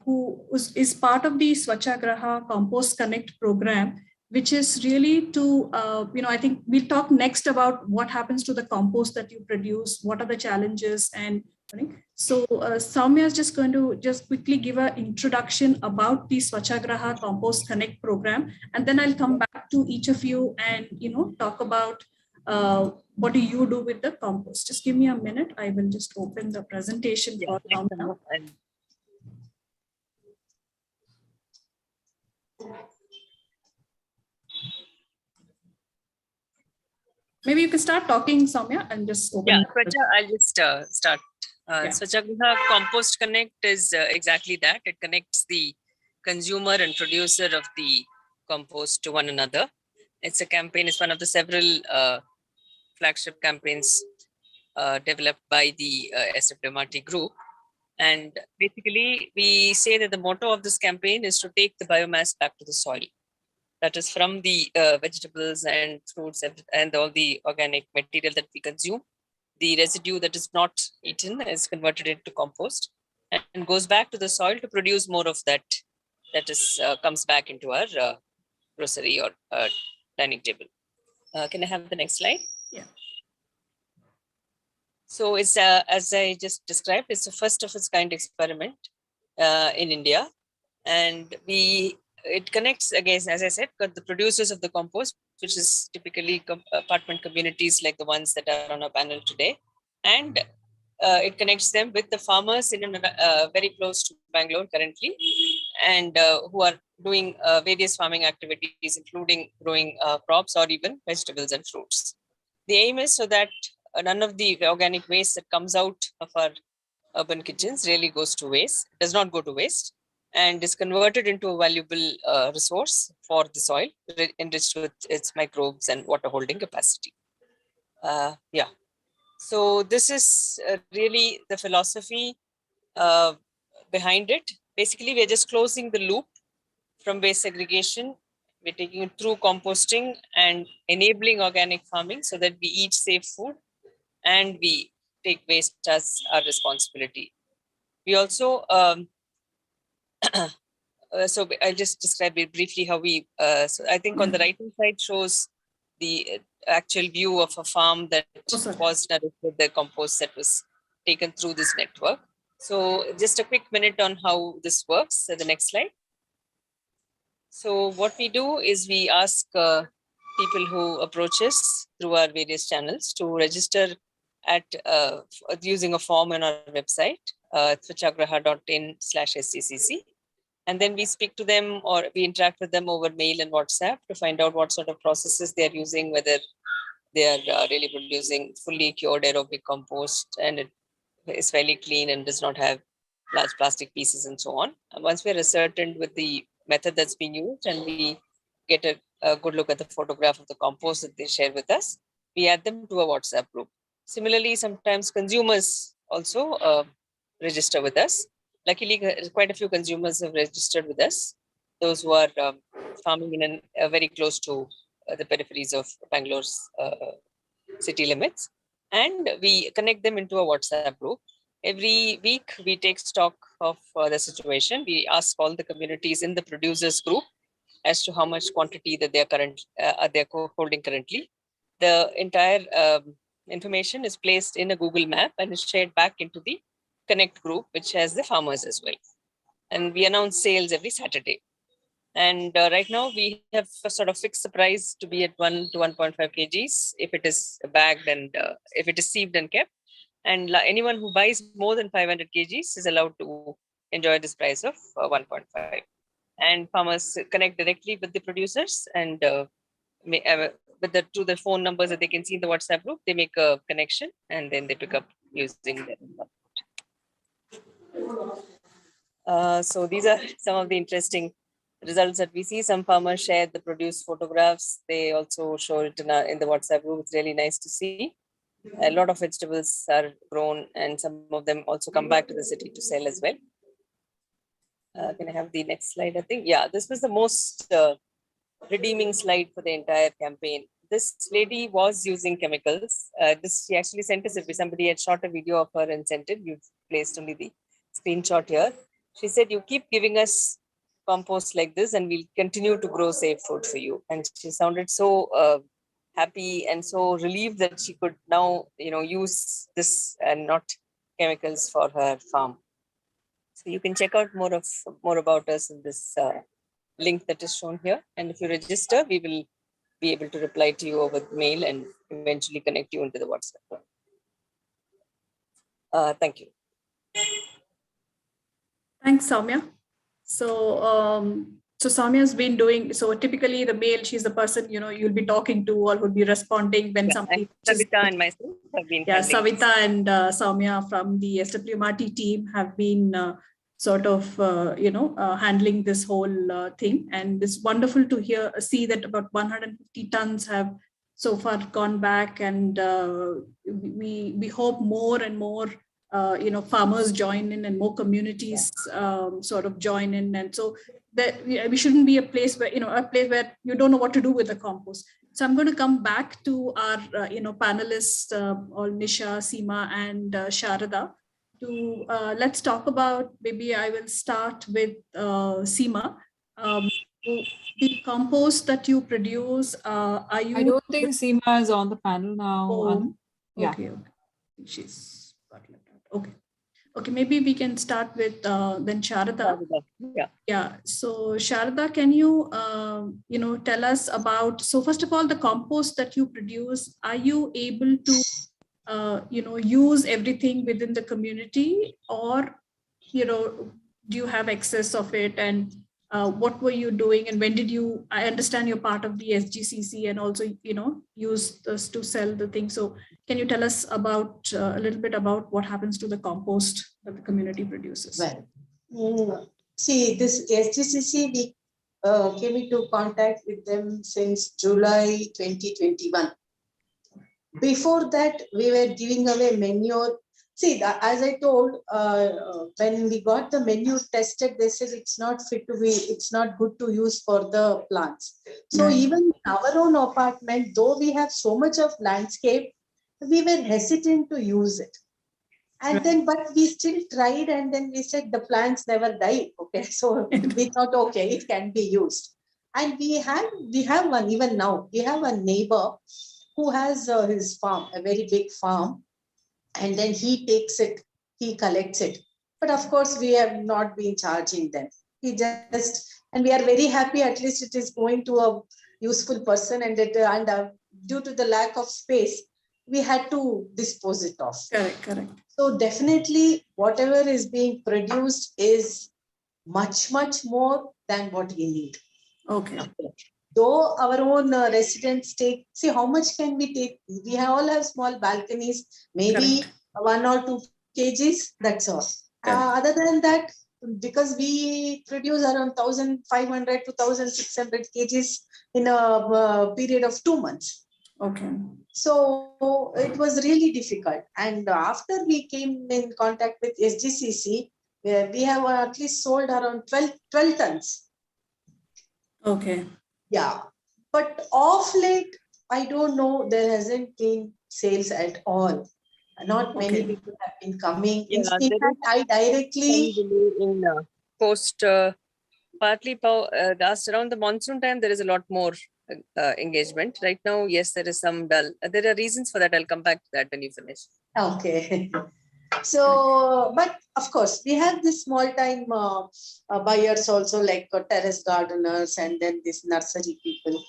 who is part of the Swachhagraha Compost Connect program, which is really to, I think we'll talk next about what happens to the compost that you produce, what are the challenges. And so Soumya is just going to quickly give an introduction about the Swachhagraha Compost Connect program. And then I'll come back to each of you and, talk about what do you do with the compost. Just give me a minute. I will just open the presentation for Soumya. Maybe you can start talking, Soumya, and just open. Yeah, Swachha, I'll just start. Swachhagraha Compost Connect is exactly that. It connects the consumer and producer of the compost to one another. It's a campaign. It's one of the several flagship campaigns developed by the SFMRT group. And basically, we say that the motto of this campaign is to take the biomass back to the soil. That is from the vegetables and fruits and all the organic material that we consume. The residue that is not eaten is converted into compost and goes back to the soil to produce more of that is comes back into our grocery or dining table. Can I have the next slide? Yeah. So it's as I just described, it's a first of its kind experiment in India, and we it connects, again, as I said, the producers of the compost, which is typically apartment communities like the ones that are on our panel today. And it connects them with the farmers in very close to Bangalore currently, and who are doing various farming activities, including growing crops or even vegetables and fruits. The aim is so that none of the organic waste that comes out of our urban kitchens really goes to waste, does not go to waste, and is converted into a valuable resource for the soil, enriched with its microbes and water holding capacity. Yeah. So this is really the philosophy behind it. Basically, we're just closing the loop from waste segregation. We're taking it through composting and enabling organic farming so that we eat safe food and we take waste as our responsibility. We also, so I'll just describe it briefly how we, so I think on the right-hand side shows the actual view of a farm that was nourished with the compost that was taken through this network. So just a quick minute on how this works. So the next slide. So what we do is we ask people who approach us through our various channels to register at using a form on our website, swachagraha.in/SCCC. And then we speak to them or we interact with them over mail and WhatsApp to find out what sort of processes they're using, whether they are really producing fully cured aerobic compost and it is fairly clean and does not have large plastic pieces and so on. And once we're ascertained with the method that's being used and we get a good look at the photograph of the compost that they share with us, we add them to a WhatsApp group. Similarly, sometimes consumers also register with us. Luckily, quite a few consumers have registered with us, those who are farming in very close to the peripheries of Bangalore's city limits. And we connect them into a WhatsApp group. Every week, we take stock of the situation. We ask all the communities in the producers group as to how much quantity that they're holding currently. The entire information is placed in a Google map and is shared back into the Connect group, which has the farmers as well. And we announce sales every Saturday. And right now we have a sort of fixed the price to be at 1 to 1.5 kgs if it is bagged and if it is sieved and kept. And anyone who buys more than 500 kgs is allowed to enjoy this price of 1.5. And farmers connect directly with the producers and through the phone numbers that they can see in the WhatsApp group, they make a connection and then they pick up using their so these are some of the interesting results that we see. Some farmers share the produced photographs. They also show it in the WhatsApp group. It's really nice to see. A lot of vegetables are grown and some of them also come back to the city to sell as well. Can I have the next slide? I think, yeah, this was the most redeeming slide for the entire campaign. This lady was using chemicals. She actually sent us, if somebody had shot a video of her and sent it, you've placed only the screenshot here. She said, you keep giving us compost like this and we'll continue to grow safe food for you. And she sounded so happy and so relieved that she could now, use this and not chemicals for her farm. So you can check out more about us in this link that is shown here. And if you register, we will be able to reply to you over mail and eventually connect you into the WhatsApp. Thank you. Thanks, Soumya. So Soumya's been doing, so typically the mail, she's the person, you'll be talking to or would be responding when somebody. Savita and myself have been. Yeah, Savita and Soumya from the SWMRT team have been handling this whole thing. And it's wonderful to see that about 150 tons have so far gone back. And we hope more and more farmers join in and more communities join in. And so that we shouldn't be a place where, you don't know what to do with the compost. So I'm going to come back to our, panelists, all Nisha, Seema, and Sharada. Let's talk about, maybe I will start with Seema. The compost that you produce, are you? I don't think Seema is on the panel now. Oh, okay. She's got left out. Okay. Okay, maybe we can start with then Sharada. Yeah. Yeah. So Sharada, can you tell us about? So first of all, the compost that you produce, are you able to use everything within the community, or do you have excess of it? And what were you doing, and when did you? I understand you're part of the SGCC and also use this to sell the thing. So can you tell us about a little bit about what happens to the compost that the community produces? Well, see, this SGCC, we came into contact with them since July 2021. Before that, we were giving away manure. See, as I told, when we got the manure tested, they said it's not fit to be, it's not good to use for the plants. So even in our own apartment, though we have so much of landscape, we were hesitant to use it. And then, but we still tried, and then we said the plants never die. Okay, so we thought, okay, it can be used. And we have one, even now, we have a neighbor who has his farm, a very big farm, and then he takes it, he collects it. But of course, we have not been charging them. He just, and we are very happy, at least it is going to a useful person, and due to the lack of space, we had to dispose it off. Correct. So definitely whatever is being produced is much, much more than what we need. Okay. Though our own residents take, see how much can we take? We all have small balconies, maybe 1 or 2 kgs, that's all. Other than that, because we produce around 1,500 to 1,600 kgs in a period of 2 months. Okay. So it was really difficult. And after we came in contact with SGCC, we have at least sold around 12 tons. Okay. Yeah. But of late, I don't know, there hasn't been sales at all. Not many people have been coming. Yeah, in fact, I directly in post partly last around the monsoon time, there is a lot more engagement. Right now, yes, there is some dull. There are reasons for that. I'll come back to that when you finish. Okay. So, but of course, we have this small time buyers also, like terrace gardeners, and then this nursery people.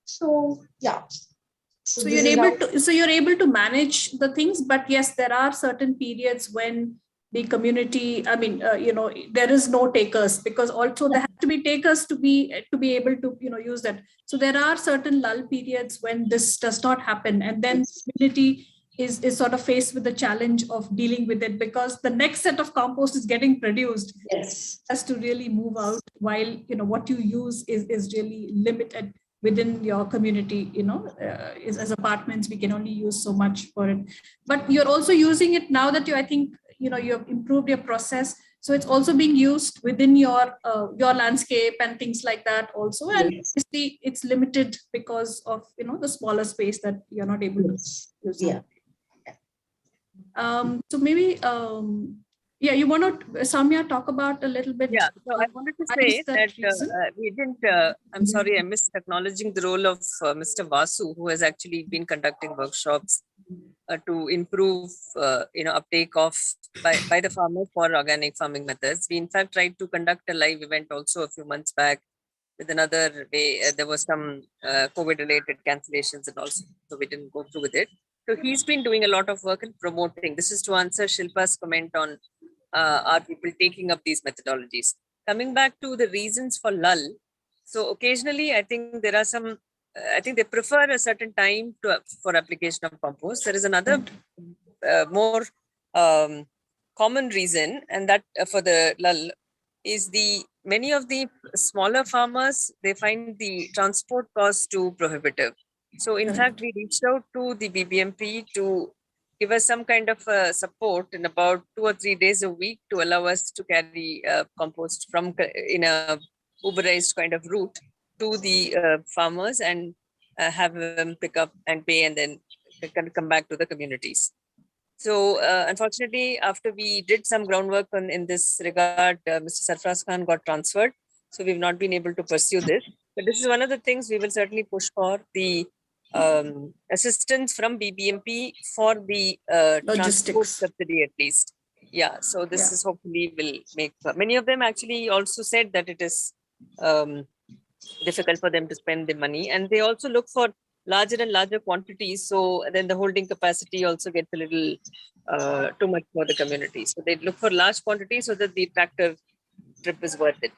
So, yeah. So you're able to manage the things, but yes, there are certain periods when the community, I mean, there is no takers, because also there have to be takers to be able to use that. So there are certain lull periods when this does not happen, and then community is sort of faced with the challenge of dealing with it, because the next set of compost is getting produced. Yes, has to really move out, while what you use is really limited within your community. As apartments, we can only use so much for it. But you're also using it now that I think you have improved your process, so it's also being used within your landscape and things like that also. And obviously it's limited because of the smaller space that you're not able to use. Yeah. So maybe you want to, Samya, talk about a little bit? Yeah, so I wanted to say that we didn't, I'm sorry, I missed acknowledging the role of Mr. Vasu, who has actually been conducting workshops to improve, uptake of by the farmers for organic farming methods. We in fact tried to conduct a live event also a few months back with another way. There was some COVID-related cancellations and also, so we didn't go through with it. So he's been doing a lot of work in promoting. This is to answer Shilpa's comment on are people taking up these methodologies. Coming back to the reasons for lull. So occasionally, I think there are some, I think they prefer a certain time for application of compost. There is another more common reason, and that for the lull is many of the smaller farmers, they find the transport cost too prohibitive. So in fact, we reached out to the BBMP to give us some kind of support in about 2 or 3 days a week to allow us to carry compost from in a Uberized kind of route to the farmers and have them pick up and pay, and then come back to the communities. So unfortunately, after we did some groundwork in this regard, Mr. Sarfraz Khan got transferred. So we've not been able to pursue this. But this is one of the things we will certainly push for, the assistance from BBMP for the transport subsidy at least. Yeah, so this is hopefully will make many of them actually also said that it is difficult for them to spend the money, and they also look for larger and larger quantities. So then the holding capacity also gets a little too much for the community. So they look for large quantities so that the tractor trip is worth it.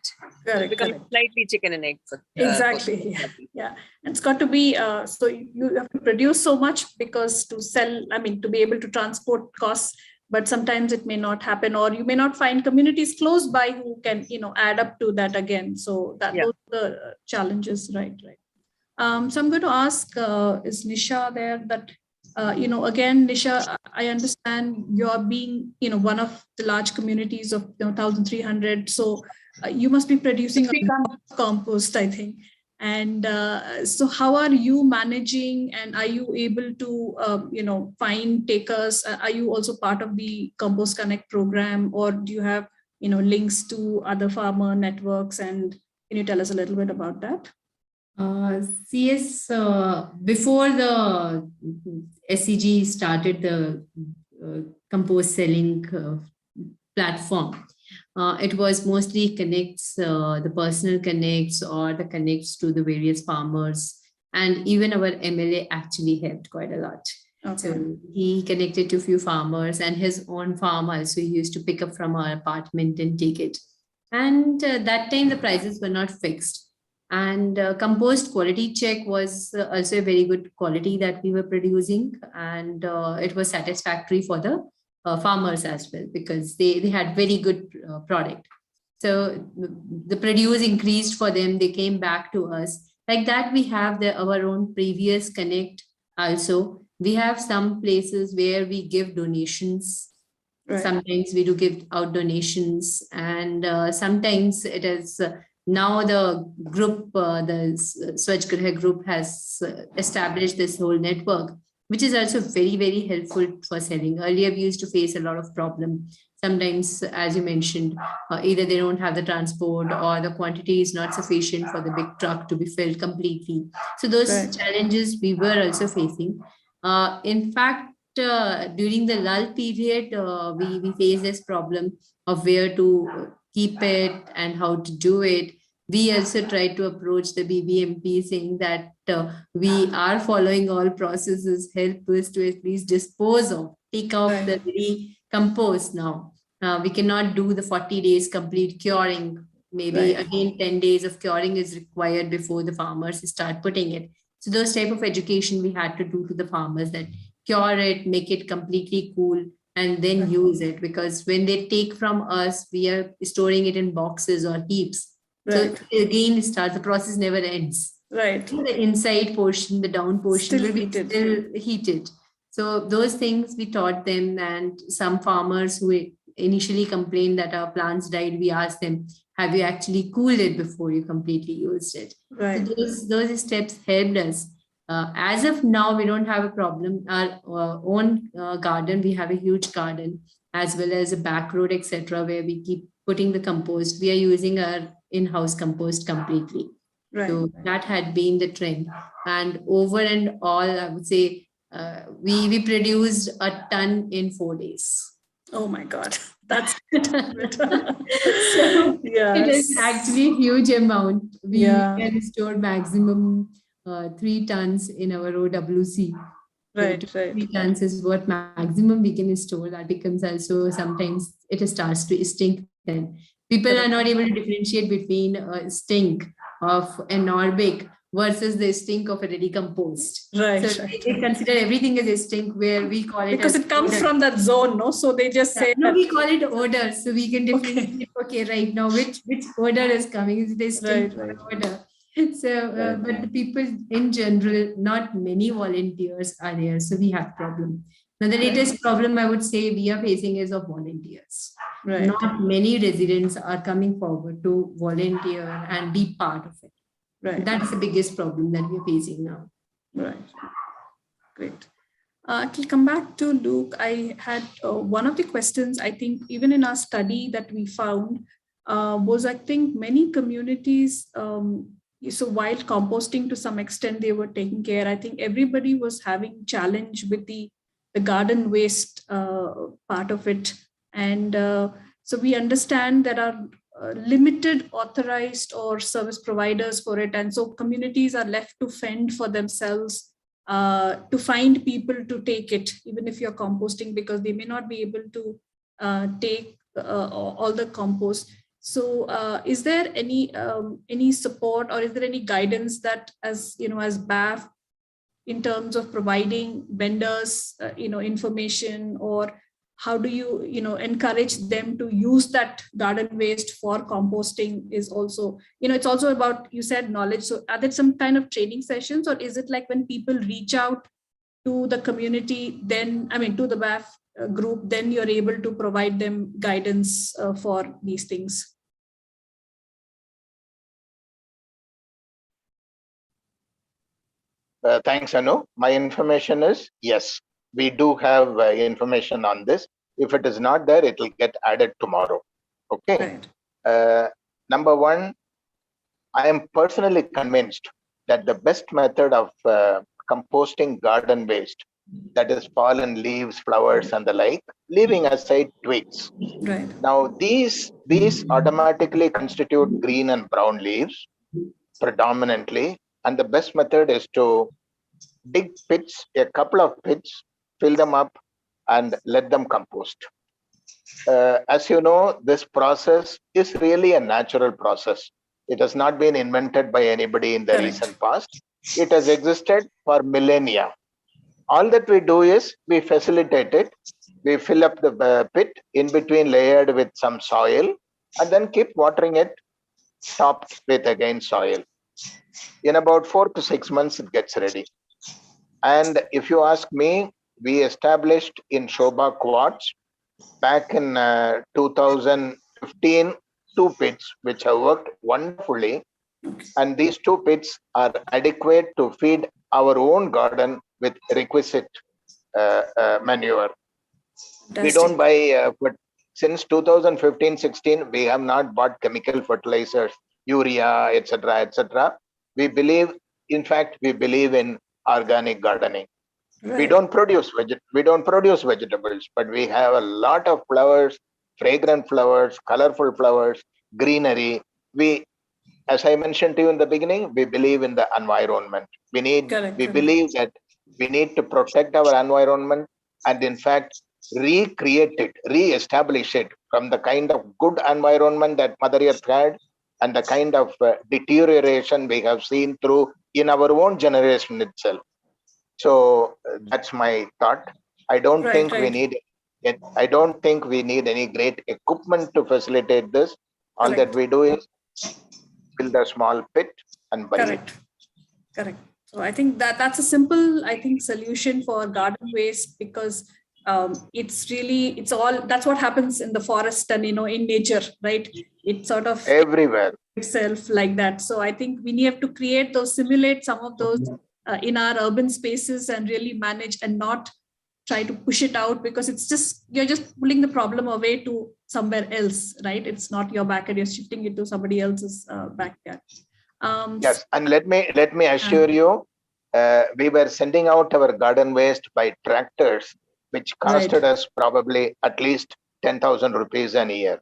Correct, it becomes correct. slightly chicken and egg. For, exactly. Yeah. It's got to be, so you have to produce so much because to sell, I mean, to be able to transport costs, but sometimes it may not happen, or you may not find communities close by who can, add up to that again. So that those are the challenges, right? So I'm going to ask, is Nisha there? That, again, Nisha, I understand you're being, one of the large communities of 1,300. So you must be producing a lot of compost, I think. And so how are you managing, and are you able to, find takers? Are you also part of the Compost Connect program, or do you have, links to other farmer networks? And can you tell us a little bit about that? CS, before the SCG started the compost selling platform, it was mostly connects, the personal connects or the connects to the various farmers. And even our MLA actually helped quite a lot. Okay. So he connected to a few farmers, and his own farm also he used to pick up from our apartment and take it. And that time the prices were not fixed. And compost quality check was also a very good quality that we were producing. And it was satisfactory for the farmers as well, because they had very good product. So the produce increased for them. They came back to us. Like that, we have our own previous connect also. We have some places where we give donations. Right. Sometimes we do give out donations, and sometimes it is... now the group, the Swachh group has established this whole network, which is also very, very helpful for selling. Earlier, we used to face a lot of problem. Sometimes, as you mentioned, either they don't have the transport or the quantity is not sufficient for the big truck to be filled completely. So those challenges we were also facing. In fact, during the lull period, we faced this problem of where to keep it and how to do it. We also tried to approach the BBMP saying that we are following all processes, help us to at least dispose of, take out the compost now. We cannot do the 40 days complete curing. Maybe again, 10 days of curing is required before the farmers start putting it. So those type of education we had to do to the farmers, that cure it, make it completely cool, and then use it, because when they take from us, we are storing it in boxes or heaps. So again, the process never ends. Right. So the inside portion, the down portion will be still heated. So those things we taught them, and some farmers who initially complained that our plants died, we asked them, have you actually cooled it before you completely used it? Right. So those steps helped us. As of now, we don't have a problem. Our own garden, we have a huge garden, as well as a back road, etc., where we keep putting the compost. We are using our in-house compost completely. Right. So that had been the trend. And over and all, I would say we produced a ton in 4 days. Oh my God, that's it. So it is actually a huge amount. We can store maximum 3 tons in our OWC. Right. 3 tons is what maximum we can store. That becomes also sometimes it starts to stink then. People are not able to differentiate between a stink of anorbic versus the stink of a ready compost. Right. So they consider everything as a stink, where we call it because it comes odor. From that zone, no? So they just say no, we call it odor. So we can differentiate. Okay, right now which odor is coming? Is it a stink or odor? So, but the people in general, not many volunteers are there. So we have problem. Now the latest problem I would say we are facing is of volunteers. Right. Not many residents are coming forward to volunteer and be part of it. Right. That's the biggest problem that we're facing now. Right. Great. I'll come back to Luke. I had one of the questions, I think, even in our study that we found was, I think, many communities, so while composting to some extent, they were taking care. I think everybody was having challenge with the garden waste part of it. And so we understand there are limited authorized or service providers for it. And so communities are left to fend for themselves to find people to take it, even if you're composting, because they may not be able to take all the compost. So is there any support, or is there any guidance that as BAF, in terms of providing vendors information, or how do you encourage them to use that garden waste for composting? Is also it's also about, you said, knowledge. So are there some kind of training sessions, or is it like when people reach out to the community, then to the BAF group, then you're able to provide them guidance for these things? Thanks, Anu. My information is, yes, we do have information on this. If it is not there, it will get added tomorrow. Okay. Right. Number one, I am personally convinced that the best method of composting garden waste, that is fallen leaves, flowers, and the like, leaving aside twigs. Right. Now, these automatically constitute green and brown leaves predominantly, and the best method is to dig pits, a couple of pits, fill them up, and let them compost. As you know, this process is really a natural process. It has not been invented by anybody in the recent past. It has existed for millennia. All that we do is we facilitate it. We fill up the pit, in between layered with some soil, and then keep watering it, topped with again soil. In about 4 to 6 months, it gets ready. And if you ask me, we established in Shobha Quartz back in 2015 2 pits, which have worked wonderfully. And these 2 pits are adequate to feed our own garden with requisite manure. We don't buy, but since 2015-16, we have not bought chemical fertilizers, urea, etc., etc. We believe, in fact, we believe in organic gardening. Right. We don't produce vegetables, but we have a lot of flowers, fragrant flowers, colorful flowers, greenery. We, as I mentioned to you in the beginning, we believe in the environment. We believe that we need to protect our environment, and in fact, recreate it, re-establish it from the kind of good environment that Mother Earth had, and the kind of deterioration we have seen through in our own generation itself. So that's my thought. I don't think we need any great equipment to facilitate this. All that we do is build a small pit and bury it. Correct. So I think that's a simple, solution for garden waste, because it's all, that's what happens in the forest and in nature, right? It's sort of everywhere itself like that. So I think we need to simulate some of those in our urban spaces and really manage, and not try to push it out, because you're just pulling the problem away to somewhere else, right? It's not your backyard, you're shifting it to somebody else's backyard. Yes, and let me assure you, we were sending out our garden waste by tractors, which costed us probably at least 10,000 rupees a year.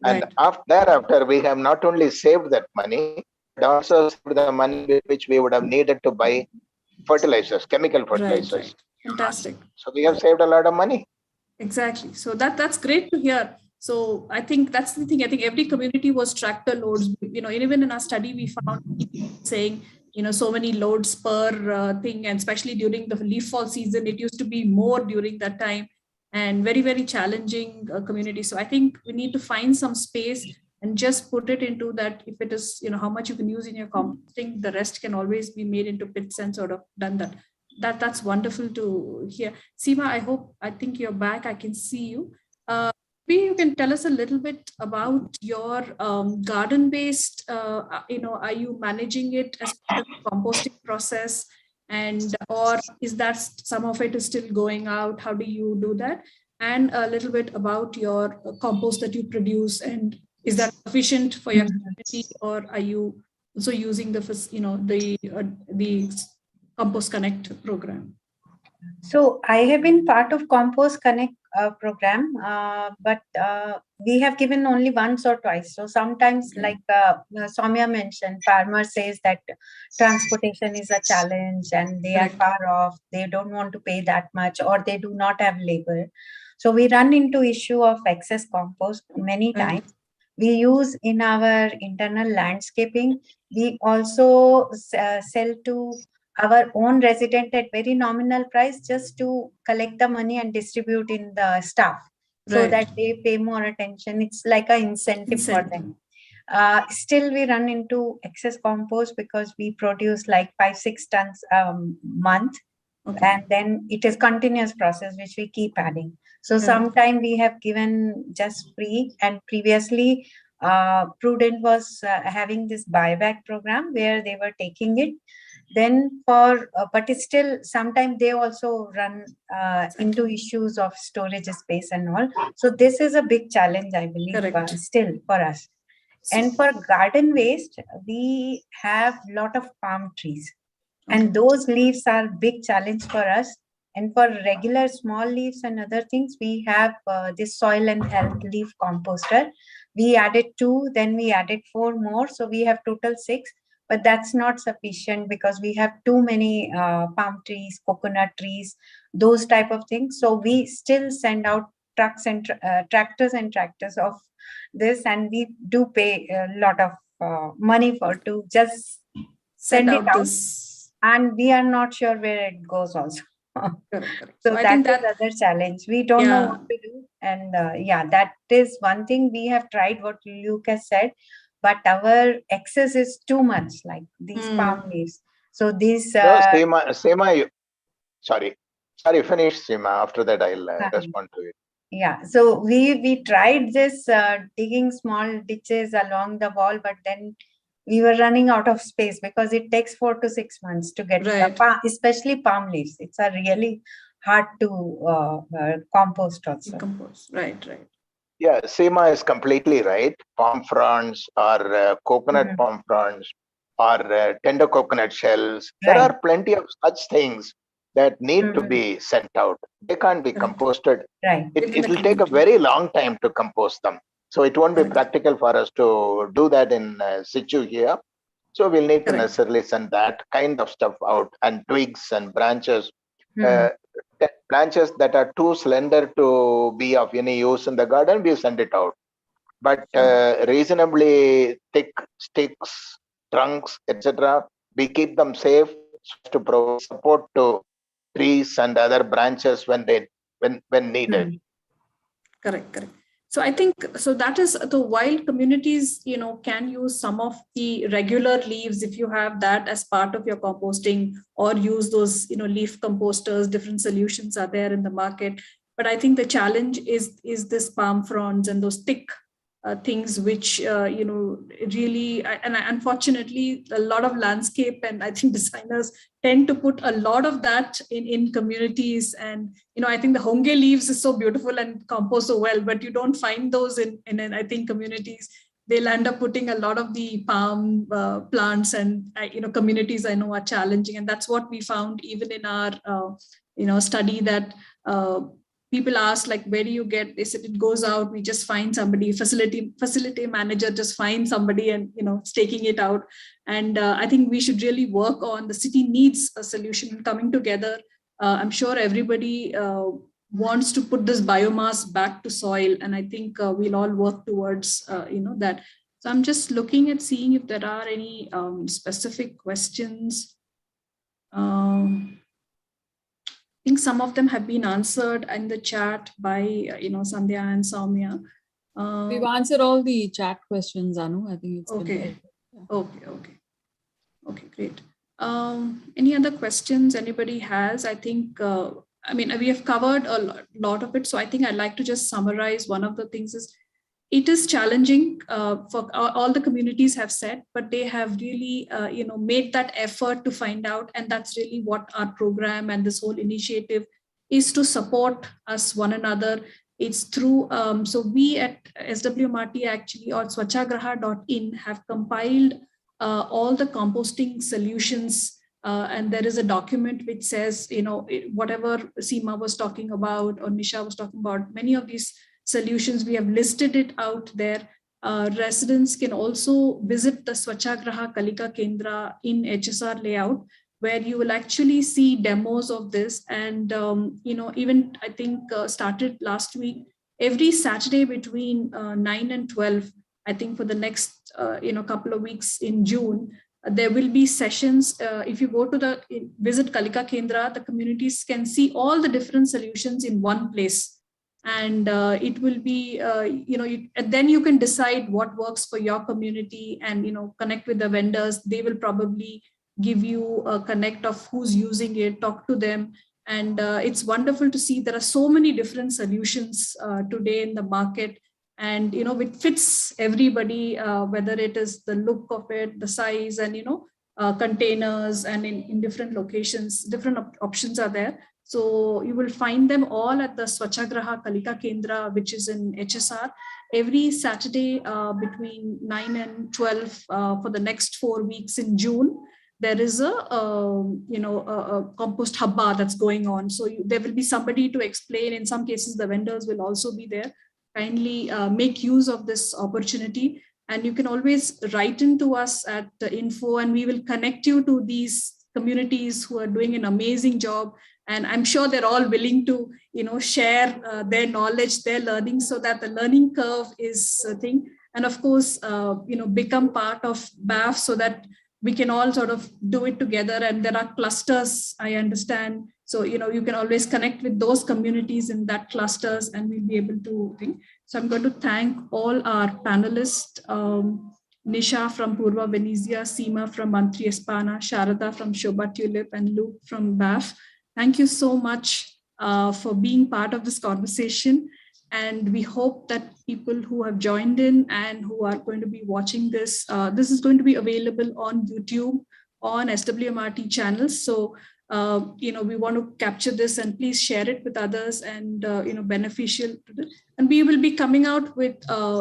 And thereafter, we have not only saved that money, but also saved the money which we would have needed to buy fertilizers, chemical fertilizers. Right. Fantastic. So we have saved a lot of money. Exactly. So that's great to hear. So I think that's the thing. I think every community was tractor loads. Even in our study, we found saying, so many loads per thing, and especially during the leaf fall season, it used to be more during that time, and very, very challenging community. So I think we need to find some space and just put it into that. If it is, how much you can use in your composting, the rest can always be made into pits and sort of done that. That's wonderful to hear. Seema, I think you're back. I can see you. Maybe you can tell us a little bit about your garden-based, are you managing it as part of the composting process, and or is that some of it is still going out? How do you do that? And a little bit about your compost that you produce, and is that sufficient for your community, or are you also using the Compost Connect program? So I have been part of Compost Connect program, but we have given only once or twice. So sometimes, like Soumya mentioned, farmer says that transportation is a challenge and they are far off. They don't want to pay that much, or they do not have labor. So we run into issue of excess compost many times. We use in our internal landscaping. We also sell to our own resident at very nominal price, just to collect the money and distribute in the staff, so that they pay more attention. It's like an incentive for them. Still we run into excess compost because we produce like 5-6 tons a month. And then it is continuous process which we keep adding. So sometime we have given just free, and previously Prudent was having this buyback program where they were taking it. Then but it's still sometimes they also run into issues of storage space and all. So this is a big challenge, I believe, still for us. And for garden waste, we have a lot of palm trees. And those leaves are big challenge for us. And for regular small leaves and other things, we have this soil and health leaf composter. We added 2, then we added 4 more. So we have total 6, but that's not sufficient because we have too many palm trees, coconut trees, those type of things. So we still send out trucks and tractors of this, and we do pay a lot of money to just send it out. And we are not sure where it goes also. So I think that's another challenge. We don't know what to do. And that is one thing we have tried, what Luke has said, but our excess is too much, like these palm leaves. So these... Seema, sorry, finish, Seema. After that, I'll respond to it. Yeah, so we tried this digging small ditches along the wall, but then we were running out of space because it takes 4 to 6 months to get, especially palm leaves. It's a really hard to compost also. Right. Yeah, Seema is completely right. Palm fronds or coconut palm fronds or tender coconut shells. There are plenty of such things that need to be sent out. They can't be composted. It will take a very long time to compost them. So it won't be practical for us to do that in situ here. So we'll need to necessarily send that kind of stuff out, and twigs and branches. Branches that are too slender to be of any use in the garden, we send it out. But reasonably thick sticks, trunks, etc., we keep them safe to provide support to trees and other branches when needed. Correct. So I think that is the wild communities, can use some of the regular leaves if you have that as part of your composting, or use those, leaf composters. Different solutions are there in the market. But I think the challenge is this palm fronds and those thick things which, really, and unfortunately, a lot of landscape and I think designers tend to put a lot of that in communities. And, I think the honge leaves is so beautiful and compost so well, but you don't find those in I think communities. They'll end up putting a lot of the palm plants, and, communities I know are challenging. And that's what we found even in our, study, that people ask, like, where do you get? They said it goes out. We just find somebody, facility manager just finds somebody and, it's taking it out. And I think we should really work on, the city needs a solution coming together. I'm sure everybody wants to put this biomass back to soil. And I think we'll all work towards, that. So I'm just looking at seeing if there are any specific questions. I think some of them have been answered in the chat by, Sandhya and Soumya. We've answered all the chat questions, Anu. I think it's okay. Okay, great. Any other questions anybody has? I think, we have covered a lot of it. So I think I'd like to just summarize. One of the things is, it is challenging for all the communities have said, but they have really, made that effort to find out. And that's really what our program and this whole initiative is, to support us one another. It's through, so we at SWMRT actually, or swachhagraha.in, have compiled all the composting solutions And there is a document which says, whatever Seema was talking about or Nisha was talking about, many of these solutions, we have listed it out there. Residents can also visit the Swachagraha Kalika Kendra in HSR layout, where you will actually see demos of this. And, even I think started last week, every Saturday between 9 and 12, I think for the next, couple of weeks in June, there will be sessions. If you go to visit Kalika Kendra, the communities can see all the different solutions in one place. And it will be, and then you can decide what works for your community and, connect with the vendors. They will probably give you a connect of who's using it, talk to them. And it's wonderful to see there are so many different solutions today in the market. And, it fits everybody, whether it is the look of it, the size, and, containers, and in different locations, different options are there. So you will find them all at the Swachagraha Kalika Kendra, which is in HSR, every Saturday between 9 and 12 for the next 4 weeks in June. There is a compost hubba that's going on. So there will be somebody to explain. In some cases, the vendors will also be there. Kindly make use of this opportunity. And you can always write into us at the info, and we will connect you to these communities who are doing an amazing job. And I'm sure they're all willing to, share their knowledge, their learning, so that the learning curve is a thing. And of course, become part of BAF so that we can all sort of do it together. And there are clusters, I understand. So, you can always connect with those communities in that clusters, and we'll be able to think. So I'm going to thank all our panelists, Nisha from Purva Venezia, Seema from Mantri Espana, Sharada from Shobha Tulip, and Luke from BAF. Thank you so much for being part of this conversation. And we hope that people who have joined in and who are going to be watching this, this is going to be available on YouTube, on SWMRT channels. So, we want to capture this, and please share it with others, and, beneficial to this. And we will be coming out with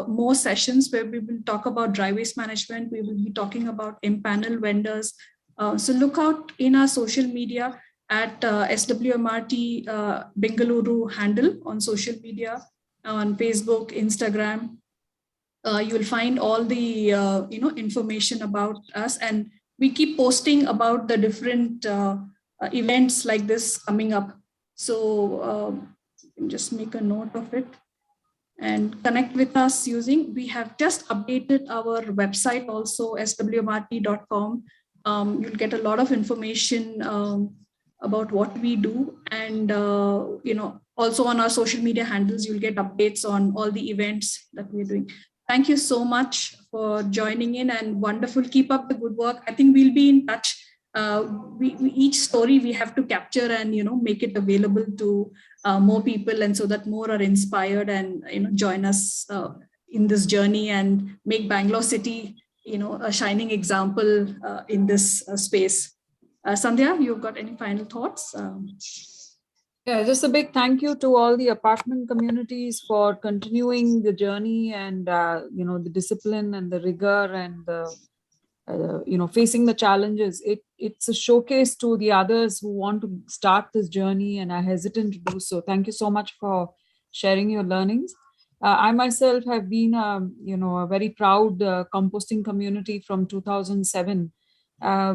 more sessions where we will talk about dry waste management. We will be talking about empanel vendors. So look out in our social media at SWMRT Bengaluru handle on social media, on Facebook, Instagram. You will find all the information about us, and we keep posting about the different events like this coming up. So you can just make a note of it and connect with us using. We have just updated our website also, swmrt.com. You'll get a lot of information about what we do, and also on our social media handles, you'll get updates on all the events that we're doing. Thank you so much for joining in, and wonderful. Keep up the good work. I think we'll be in touch. Each story we have to capture and make it available to more people, and so that more are inspired and join us in this journey and make Bangalore City a shining example in this space. Sandhya, you've got any final thoughts? Yeah, just a big thank you to all the apartment communities for continuing the journey, and the discipline and the rigor and the facing the challenges. It's a showcase to the others who want to start this journey and are hesitant to do so. Thank you so much for sharing your learnings. I myself have been a very proud composting community from 2007.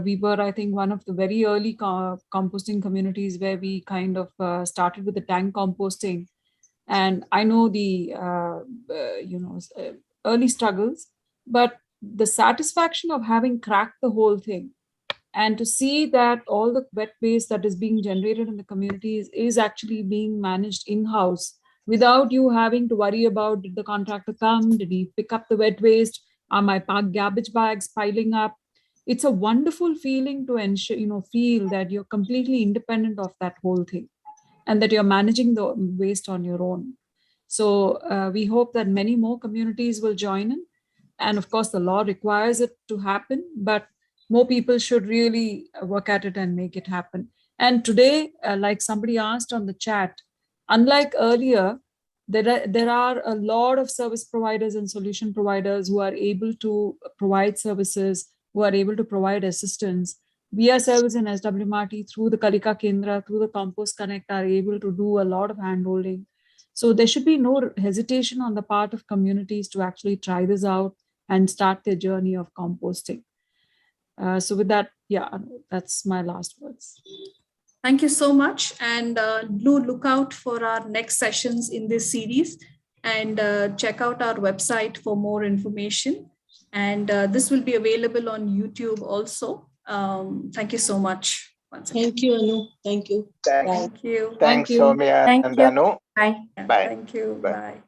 We were, I think, one of the very early composting communities where we kind of started with the tank composting. And I know the, early struggles, but the satisfaction of having cracked the whole thing and to see that all the wet waste that is being generated in the communities is actually being managed in-house without you having to worry about, did the contractor come? Did he pick up the wet waste? Are my garbage bags piling up? It's a wonderful feeling to ensure, feel that you're completely independent of that whole thing and that you're managing the waste on your own. So we hope that many more communities will join in. And of course, the law requires it to happen, but more people should really work at it and make it happen. And today, like somebody asked on the chat, unlike earlier, there are a lot of service providers and solution providers who are able to provide services, who are able to provide assistance. we ourselves in SWMRT through the Kalika Kendra, through the Compost Connect are able to do a lot of handholding. So there should be no hesitation on the part of communities to actually try this out and start their journey of composting. So with that, yeah, that's my last words. Thank you so much. And do look out for our next sessions in this series, and check out our website for more information. And this will be available on YouTube also. Thank you so much. Thank you, Anu. Thank you. Thank you. Thanks, you. Soumya Thank and you. Anu. Bye. Yeah, Bye. thank you. Bye. Bye.